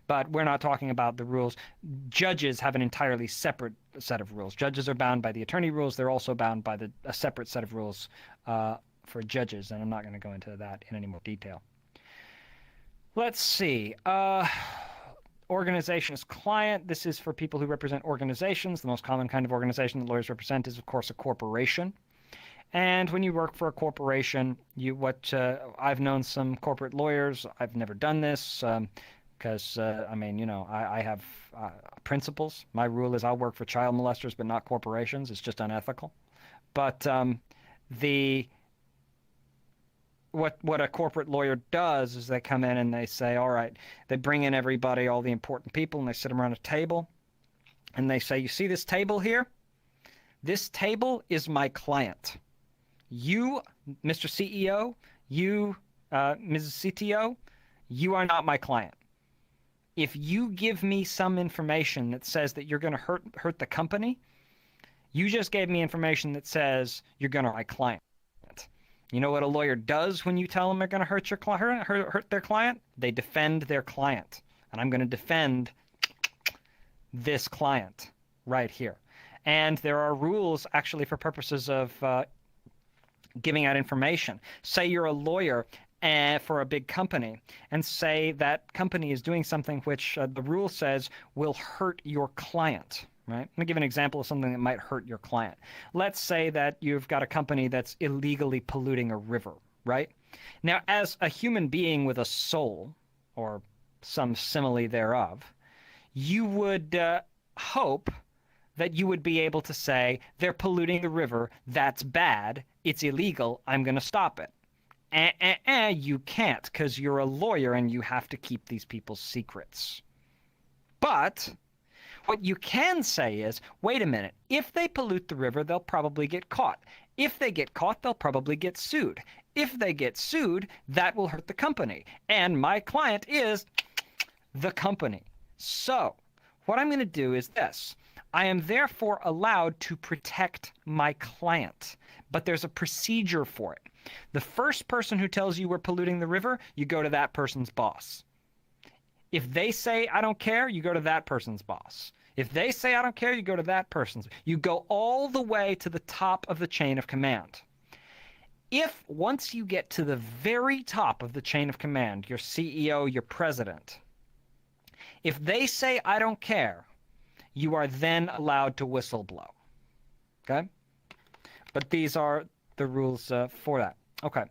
But we're not talking about the rules. Judges have an entirely separate set of rules. Judges are bound by the attorney rules. They're also bound by a separate set of rules for judges, and I'm not going to go into that in any more detail. Let's see. Organization as client. This is for people who represent organizations. The most common kind of organization that lawyers represent is, of course, a corporation. And when you work for a corporation, I've known some corporate lawyers. I've never done this because, I have principles. My rule is I'll work for child molesters, but not corporations. It's just unethical. But what a corporate lawyer does is they come in and they say, all right, they bring in everybody, all the important people, and they sit them around a table, and they say, you see this table here? This table is my client. You, Mr. CEO, you, Mrs. CTO, you are not my client. If you give me some information that says that you're going to hurt the company, you just gave me information that says you're going to hurt my client. You know what a lawyer does when you tell them they're going to hurt their client? They defend their client. And I'm going to defend this client right here. And there are rules actually for purposes of giving out information. Say you're a lawyer for a big company, and say that company is doing something which the rule says will hurt your client. Right? Let me give an example of something that might hurt your client. Let's say that you've got a company that's illegally polluting a river, right? Now, as a human being with a soul, or some simile thereof, you would hope that you would be able to say, they're polluting the river, that's bad, it's illegal, I'm going to stop it. You can't, because you're a lawyer and you have to keep these people's secrets. But what you can say is, wait a minute, if they pollute the river, they'll probably get caught. If they get caught, they'll probably get sued. If they get sued, that will hurt the company. And my client is the company. So what I'm going to do is this. I am therefore allowed to protect my client, but there's a procedure for it. The first person who tells you we're polluting the river, you go to that person's boss. If they say, I don't care, you go to that person's boss. If they say, I don't care, you go to that person's. You go all the way to the top of the chain of command. If once you get to the very top of the chain of command, your CEO, your president, if they say, I don't care, you are then allowed to whistleblow. Okay? But these are the rules for that. Okay.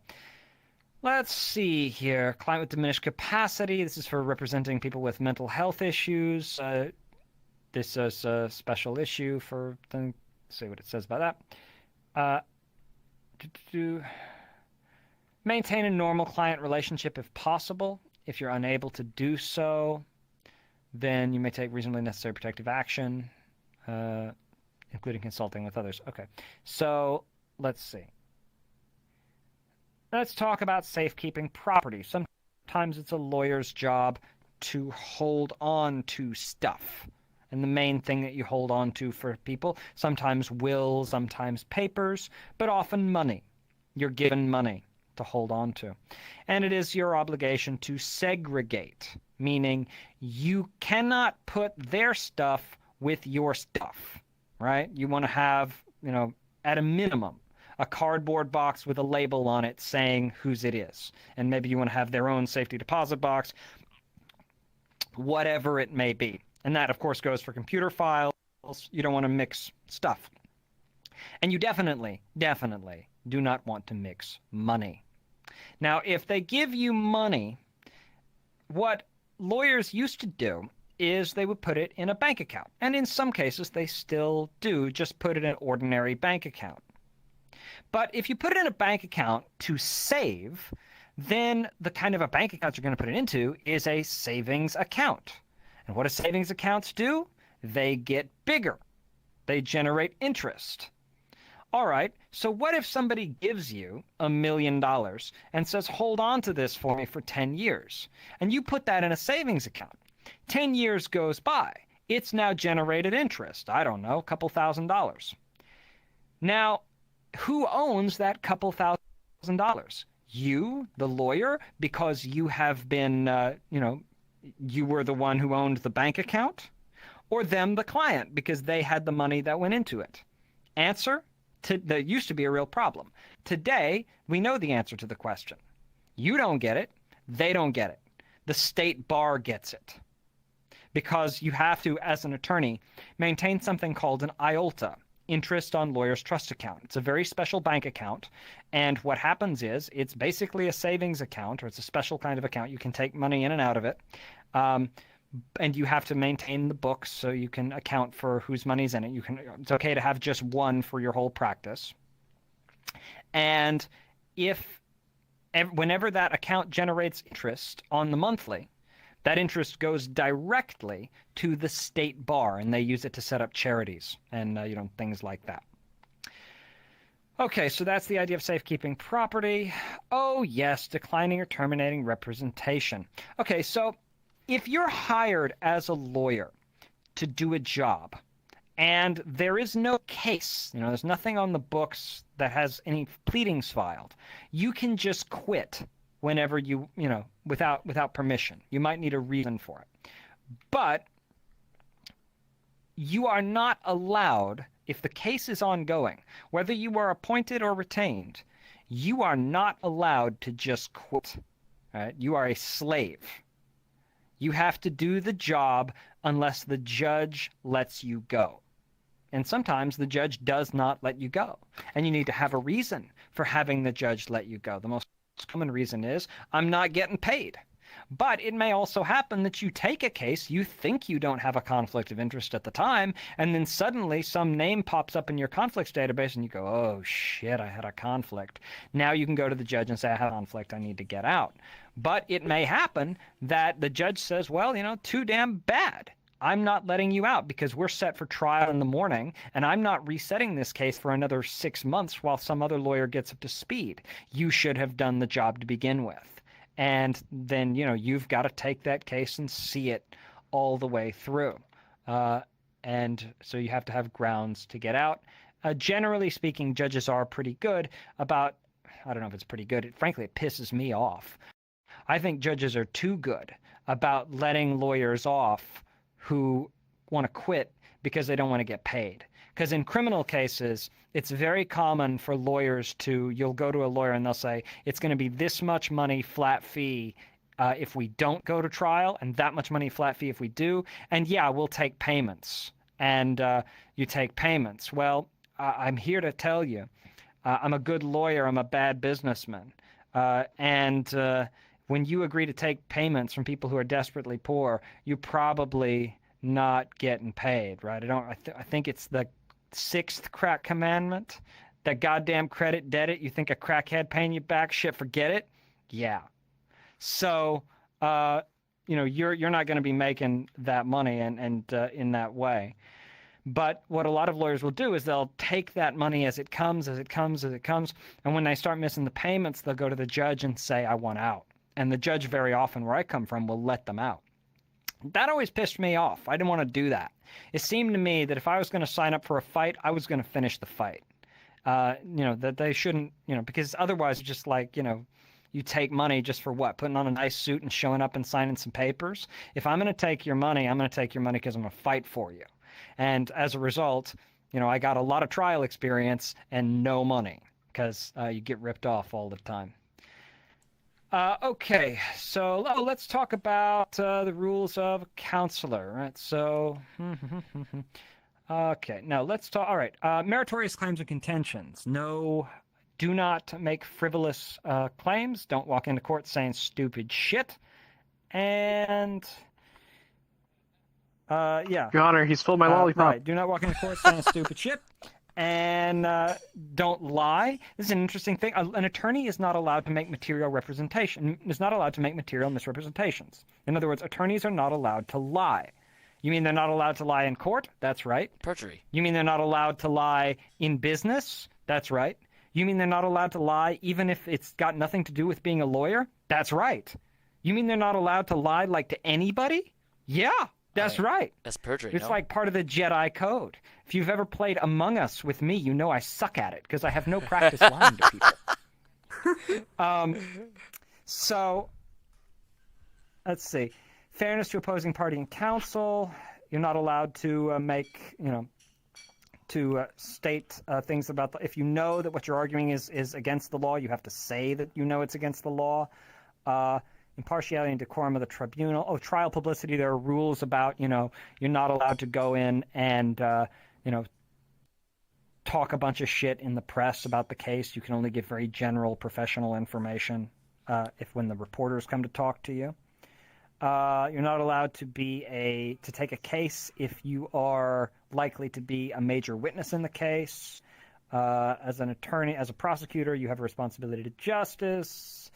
Let's see here. Client with diminished capacity. This is for representing people with mental health issues. This is a special issue for, let's see what it says about that. Maintain a normal client relationship if possible. If you're unable to do so, then you may take reasonably necessary protective action, including consulting with others. Okay, so let's see. Let's talk about safekeeping property. Sometimes it's a lawyer's job to hold on to stuff. And the main thing that you hold on to for people, sometimes wills, sometimes papers, but often money. You're given money to hold on to. And it is your obligation to segregate, meaning you cannot put their stuff with your stuff, right? You want to have, at a minimum, a cardboard box with a label on it saying whose it is. And maybe you want to have their own safety deposit box, whatever it may be. And that, of course, goes for computer files. You don't want to mix stuff. And you definitely do not want to mix money. Now, if they give you money, what lawyers used to do is they would put it in a bank account. And in some cases, they still do just put it in an ordinary bank account. But if you put it in a bank account to save, then the kind of a bank account you're going to put it into is a savings account. And what do savings accounts do? They get bigger. They generate interest. All right, so what if somebody gives you $1 million and says, hold on to this for me for 10 years, and you put that in a savings account? 10 years goes by. It's now generated interest. I don't know, a couple $1,000s. Now, who owns that couple $1,000? You, the lawyer, because you have been, you were the one who owned the bank account? Or them, the client, because they had the money that went into it? Answer? That used to be a real problem. Today, we know the answer to the question. You don't get it. They don't get it. The state bar gets it. Because you have to, as an attorney, maintain something called an IOLTA, interest on lawyer's trust account. It's a very special bank account. And what happens is it's basically a savings account, or it's a special kind of account. You can take money in and out of it. And you have to maintain the books so you can account for whose money's in it. It's okay to have just one for your whole practice. And whenever that account generates interest on the monthly, that interest goes directly to the state bar, and they use it to set up charities and things like that. Okay, so that's the idea of safekeeping property. Oh yes, declining or terminating representation. Okay, so if you're hired as a lawyer to do a job and there is no case, there's nothing on the books that has any pleadings filed, you can just quit whenever without permission. You might need a reason for it. But you are not allowed, if the case is ongoing, whether you are appointed or retained, you are not allowed to just quit. Right? You are a slave. You have to do the job unless the judge lets you go. And sometimes the judge does not let you go. And you need to have a reason for having the judge let you go. The most common reason is, I'm not getting paid. But it may also happen that you take a case, you think you don't have a conflict of interest at the time, and then suddenly some name pops up in your conflicts database and you go, oh shit, I had a conflict. Now you can go to the judge and say, I have a conflict, I need to get out. But it may happen that the judge says, well, too damn bad. I'm not letting you out because we're set for trial in the morning, and I'm not resetting this case for another 6 months while some other lawyer gets up to speed. You should have done the job to begin with. And then, you've got to take that case and see it all the way through. And so you have to have grounds to get out. Generally speaking, judges are pretty good about, I don't know if it's pretty good. Frankly, it pisses me off. I think judges are too good about letting lawyers off who want to quit because they don't want to get paid. Because in criminal cases, it's very common for lawyers you'll go to a lawyer and they'll say, it's going to be this much money flat fee if we don't go to trial, and that much money flat fee if we do. And yeah, we'll take payments. And you take payments. Well, I'm here to tell you, I'm a good lawyer. I'm a bad businessman. And when you agree to take payments from people who are desperately poor, you're probably not getting paid, right? I think it's the 6th crack commandment. That goddamn credit debit. You think a crackhead paying you back? Shit, forget it. Yeah. So, you're not going to be making that money and in that way. But what a lot of lawyers will do is they'll take that money as it comes. And when they start missing the payments, they'll go to the judge and say, I want out. And the judge, very often where I come from, will let them out. That always pissed me off. I didn't want to do that. It seemed to me that if I was going to sign up for a fight, I was going to finish the fight. That they shouldn't, because otherwise it's just like, you take money just for what? Putting on a nice suit and showing up and signing some papers? If I'm going to take your money, I'm going to take your money because I'm going to fight for you. And as a result, I got a lot of trial experience and no money because you get ripped off all the time. Okay, so let's talk about the rules of a counselor. Right? So, okay, now let's talk. All right, meritorious claims and contentions. No, do not make frivolous claims. Don't walk into court saying stupid shit. And yeah. Your Honor, he stole my lollipop. Right. Do not walk into court saying stupid shit. And don't lie. This is an interesting thing. An attorney is not allowed to make material misrepresentations. In other words, attorneys are not allowed to lie. You mean they're not allowed to lie in court? That's right. Perjury. You mean they're not allowed to lie in business? That's right. You mean they're not allowed to lie even if it's got nothing to do with being a lawyer? That's right. You mean they're not allowed to lie like to anybody? Yeah. That's right. That's perjury. It's like part of the Jedi Code. If you've ever played Among Us with me, you know I suck at it because I have no practice lying to people. So, let's see. Fairness to opposing party and counsel. You're not allowed to state things about if you know that what you're arguing is against the law, you have to say that you know it's against the law. Impartiality and decorum of the tribunal. Oh, trial publicity. There are rules about, you're not allowed to go in and, talk a bunch of shit in the press about the case. You can only give very general professional information when the reporters come to talk to you. You're not allowed to take a case if you are likely to be a major witness in the case. As an attorney, as a prosecutor, you have a responsibility to justice.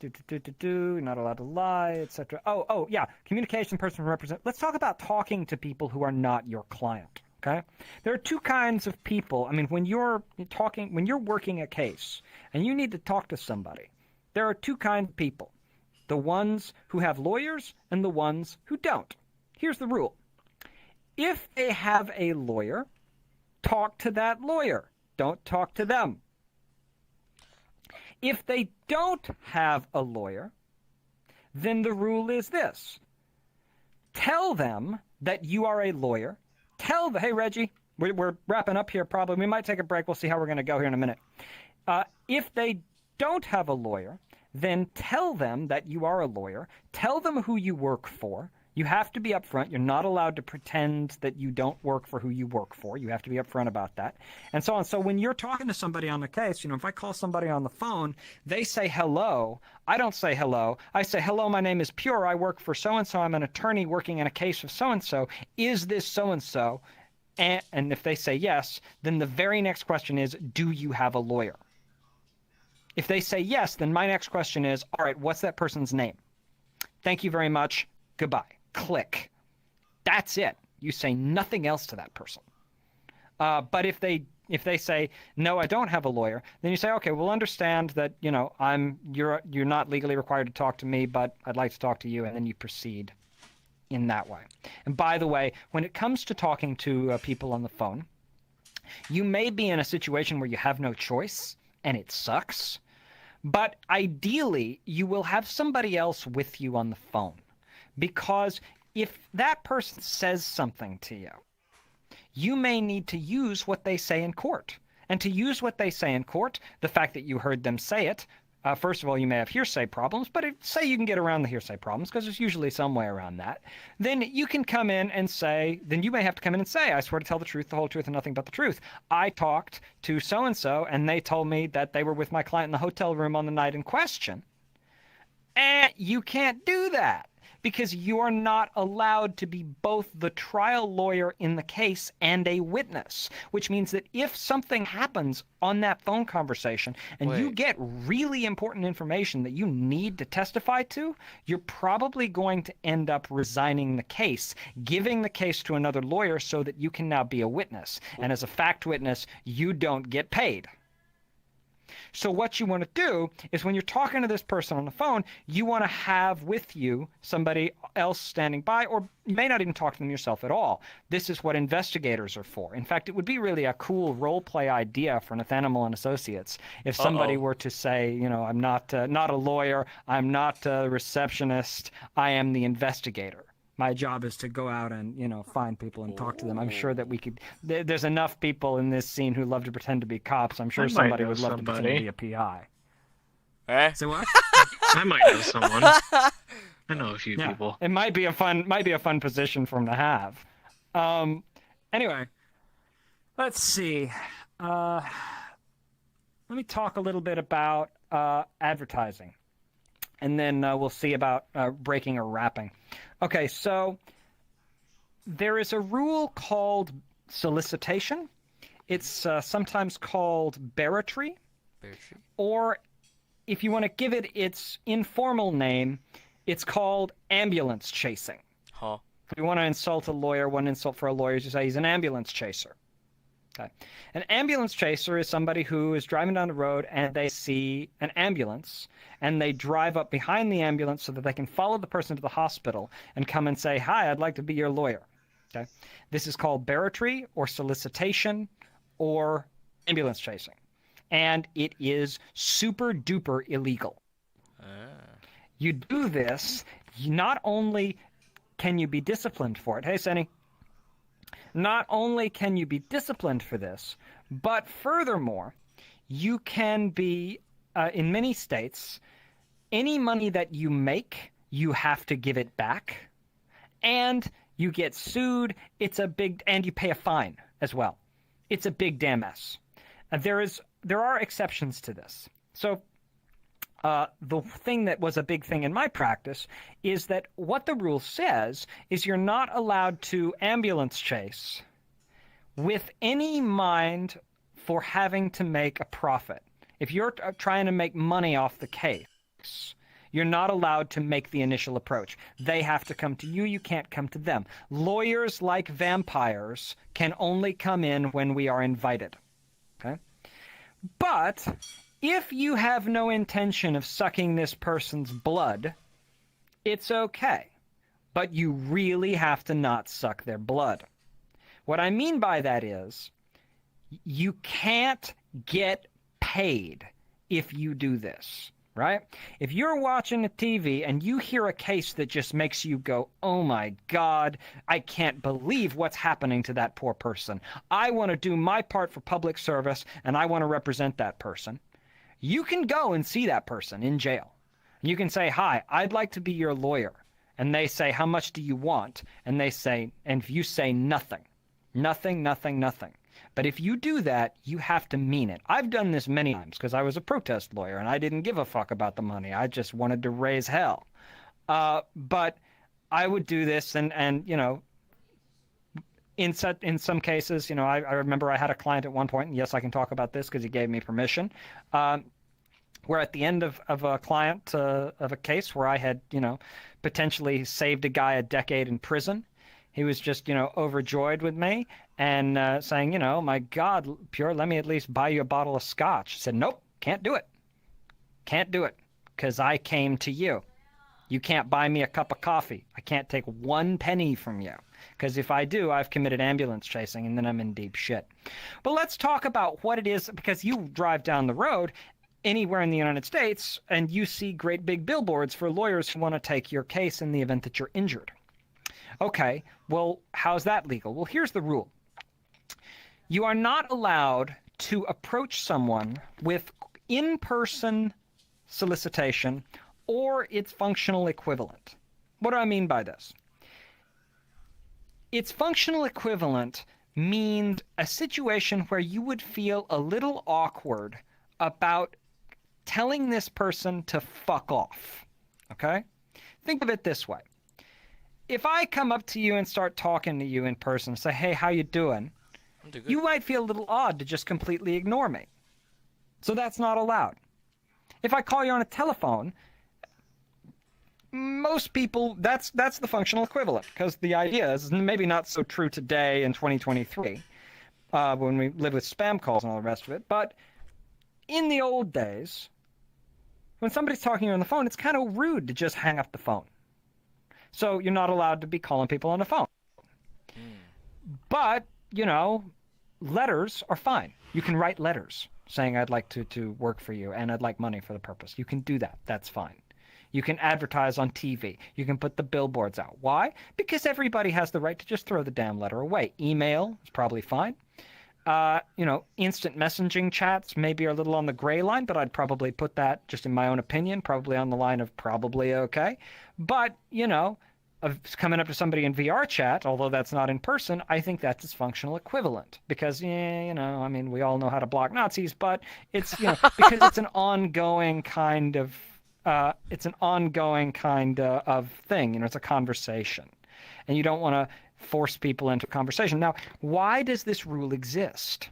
You're not allowed to lie, etc. Oh, yeah. Communication person represent. Let's talk about talking to people who are not your client. Okay, there are two kinds of people. I mean, when you're working a case and you need to talk to somebody, there are two kinds of people: the ones who have lawyers and the ones who don't. Here's the rule: if they have a lawyer, talk to that lawyer. Don't talk to them. If they don't have a lawyer, then the rule is this. Tell them that you are a lawyer. Hey, Reggie, we're wrapping up here probably. We might take a break. We'll see how we're going to go here in a minute. If they don't have a lawyer, then tell them that you are a lawyer. Tell them who you work for. You have to be upfront. You're not allowed to pretend that you don't work for who you work for. You have to be upfront about that, and so on. So when you're talking to somebody on the case, if I call somebody on the phone, they say hello. I don't say hello. I say, hello, my name is Pure. I work for so-and-so. I'm an attorney working in a case of so-and-so. Is this so-and-so? And if they say yes, then the very next question is, do you have a lawyer? If they say yes, then my next question is, all right, what's that person's name? Thank you very much. Goodbye. Click. That's it. You say nothing else to that person. But if they say no, I don't have a lawyer, then you say, okay, we'll understand that you're not legally required to talk to me, but I'd like to talk to you, and then you proceed in that way. And by the way, when it comes to talking to people on the phone, you may be in a situation where you have no choice and it sucks, but ideally you will have somebody else with you on the phone. Because if that person says something to you, you may need to use what they say in court. And to use what they say in court, the fact that you heard them say it, first of all, you may have hearsay problems, but say you can get around the hearsay problems, because there's usually some way around that, then you can come in and say, then you may have to come in and say, I swear to tell the truth, the whole truth, and nothing but the truth. I talked to so-and-so, and they told me that they were with my client in the hotel room on the night in question. And you can't do that, because you are not allowed to be both the trial lawyer in the case and a witness, which means that if something happens on that phone conversation and you Wait. get really important information that you need to testify to, you're probably going to end up resigning the case, giving the case to another lawyer so that you can now be a witness. And as a fact witness, you don't get paid. So what you want to do is when you're talking to this person on the phone, you want to have with you somebody else standing by, or you may not even talk to them yourself at all. This is what investigators are for. In fact, it would be really a cool role play idea for Nathaniel and Associates if somebody were to say, you know, I'm not a lawyer, I'm not a receptionist, I am the investigator. My job is to go out and, you know, find people and talk to them. I'm sure that we could. There's enough people in this scene who love to pretend to be cops. I'm sure I might somebody know would love to pretend to somebody. be a PI. Eh? So what? I might know someone. I know a few Yeah, people. it might be a fun position for him to have. Anyway, let's see. Let me talk a little bit about advertising, and then we'll see about breaking or wrapping. Okay, so there is a rule called solicitation. It's sometimes called barratry, or if you want to give it its informal name, it's called ambulance chasing. Huh. If you want to insult a lawyer, one insult for a lawyer is to say he's an ambulance chaser. Okay. An ambulance chaser is somebody who is driving down the road and they see an ambulance and they drive up behind the ambulance so that they can follow the person to the hospital and come and say, hi, I'd like to be your lawyer. Okay. This is called barratry or solicitation or ambulance chasing. And it is super duper illegal. You do this, not only can you be disciplined for it. Hey, Senny. Not only can you be disciplined for this, but furthermore, you can be, in many states, any money that you make, you have to give it back, and you get sued. And you pay a fine as well. It's a big damn mess. There are exceptions to this. So the thing that was a big thing in my practice is that what the rule says is you're not allowed to ambulance chase with any mind for having to make a profit. If you're trying to make money off the case, you're not allowed to make the initial approach. They have to come to you. You can't come to them. Lawyers, like vampires, can only come in when we are invited. Okay? But if you have no intention of sucking this person's blood, it's okay. But you really have to not suck their blood. What I mean by that is, you can't get paid if you do this, right? If you're watching a TV and you hear a case that just makes you go, oh my God, I can't believe what's happening to that poor person. I want to do my part for public service and I want to represent that person. You can go and see that person in jail. You can say, hi, I'd like to be your lawyer. And they say, how much do you want? And they say, and if you say nothing, nothing, nothing, nothing. But if you do that, you have to mean it. I've done this many times because I was a protest lawyer and I didn't give a fuck about the money. I just wanted to raise hell. But I would do this and you know, in some cases, you know, I remember I had a client at one point, and yes, I can talk about this because he gave me permission, where at the end of a case where I had, you know, potentially saved a guy a decade in prison, he was just, you know, overjoyed with me and saying, you know, my God, Pure, let me at least buy you a bottle of scotch. I said, nope, can't do it. Can't do it because I came to you. You can't buy me a cup of coffee. I can't take 1 penny from you. Because if I do, I've committed ambulance chasing, and then I'm in deep shit. But let's talk about what it is, because you drive down the road anywhere in the United States, and you see great big billboards for lawyers who want to take your case in the event that you're injured. Okay, well, how's that legal? Well, here's the rule. You are not allowed to approach someone with in-person solicitation or its functional equivalent. What do I mean by this? Its functional equivalent means a situation where you would feel a little awkward about telling this person to fuck off. Okay? Think of it this way. If I come up to you and start talking to you in person, say, hey, how you doing? I'm doing good. You might feel a little odd to just completely ignore me. So that's not allowed. If I call you on a telephone, most people, that's the functional equivalent, because the idea is maybe not so true today in 2023, when we live with spam calls and all the rest of it, but in the old days, when somebody's talking to you on the phone, it's kind of rude to just hang up the phone. So you're not allowed to be calling people on the phone. But, you know, letters are fine. You can write letters saying I'd like to work for you and I'd like money for the purpose. You can do that. That's fine. You can advertise on TV. You can put the billboards out. Why? Because everybody has the right to just throw the damn letter away. Email is probably fine. You know, instant messaging chats maybe are a little on the gray line, but I'd probably put that, just in my own opinion, probably on the line of probably okay. But, you know, of coming up to somebody in VRChat, although that's not in person, I think that's its functional equivalent. Because, yeah, you know, I mean, we all know how to block Nazis, but it's, you know, because it's an ongoing kind of, of thing. You know, it's a conversation. And you don't want to force people into a conversation. Now, why does this rule exist?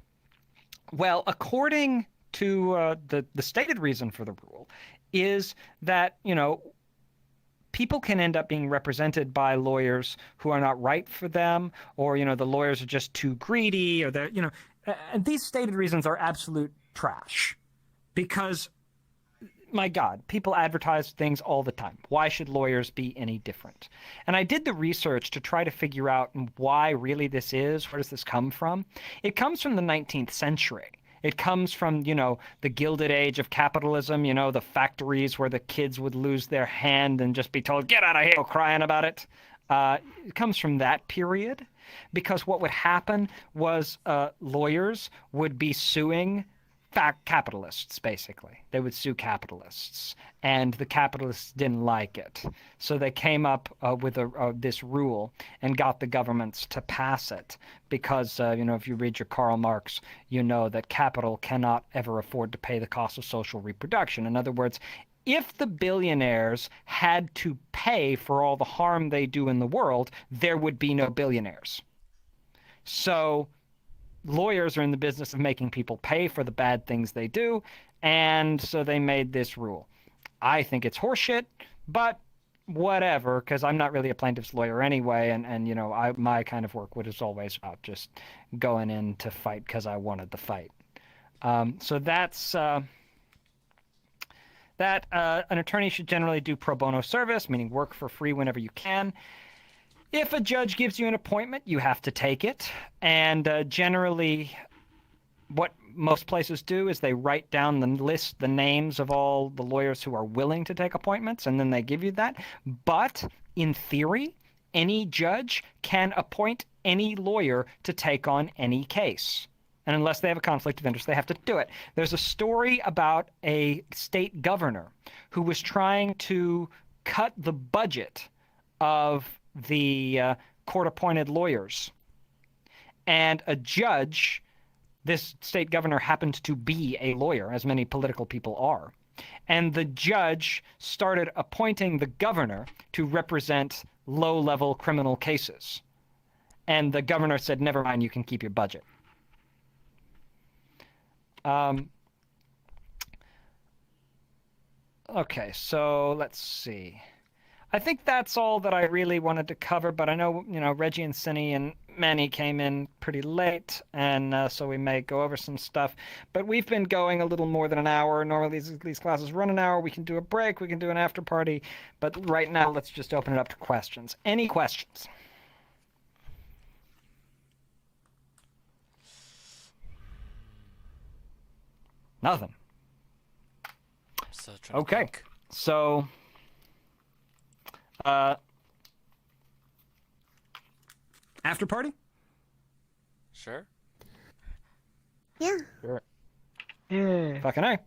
Well, according to the stated reason for the rule is that, you know, people can end up being represented by lawyers who are not right for them, or, you know, the lawyers are just too greedy, or they're, you know, and these stated reasons are absolute trash. Because, my God, people advertise things all the time. Why should lawyers be any different? And I did the research to try to figure out why really this is. Where does this come from? It comes from the 19th century. It comes from, you know, the Gilded Age of capitalism, you know, the factories where the kids would lose their hand and just be told, get out of here, crying about it. It comes from that period, because what would happen was lawyers would be suing capitalists, basically. They would sue capitalists, and the capitalists didn't like it. So they came up with this rule and got the governments to pass it, because, you know, if you read your Karl Marx, you know that capital cannot ever afford to pay the cost of social reproduction. In other words, if the billionaires had to pay for all the harm they do in the world, there would be no billionaires. So lawyers are in the business of making people pay for the bad things they do, and so they made this rule. I think it's horseshit, but whatever, because I'm not really a plaintiff's lawyer anyway, and you know, my kind of work was always about just going in to fight because I wanted the fight. So that's that. An attorney should generally do pro bono service, meaning work for free whenever you can. If a judge gives you an appointment, you have to take it. And generally, what most places do is they write down the list, the names of all the lawyers who are willing to take appointments, and then they give you that. But in theory, any judge can appoint any lawyer to take on any case. And unless they have a conflict of interest, they have to do it. There's a story about a state governor who was trying to cut the budget of the court-appointed lawyers. And a judge, this state governor happened to be a lawyer, as many political people are. And the judge started appointing the governor to represent low-level criminal cases. And the governor said, never mind, you can keep your budget. Okay, so let's see. I think that's all that I really wanted to cover, but I know, you know, Reggie and Cindy and Manny came in pretty late, and so we may go over some stuff. But we've been going a little more than an hour. Normally these classes run an hour. We can do a break. We can do an after party. But right now, let's just open it up to questions. Any questions? Nothing. So trying to Okay, think. so after party? Sure. Yeah. Sure. Yeah. Fucking A.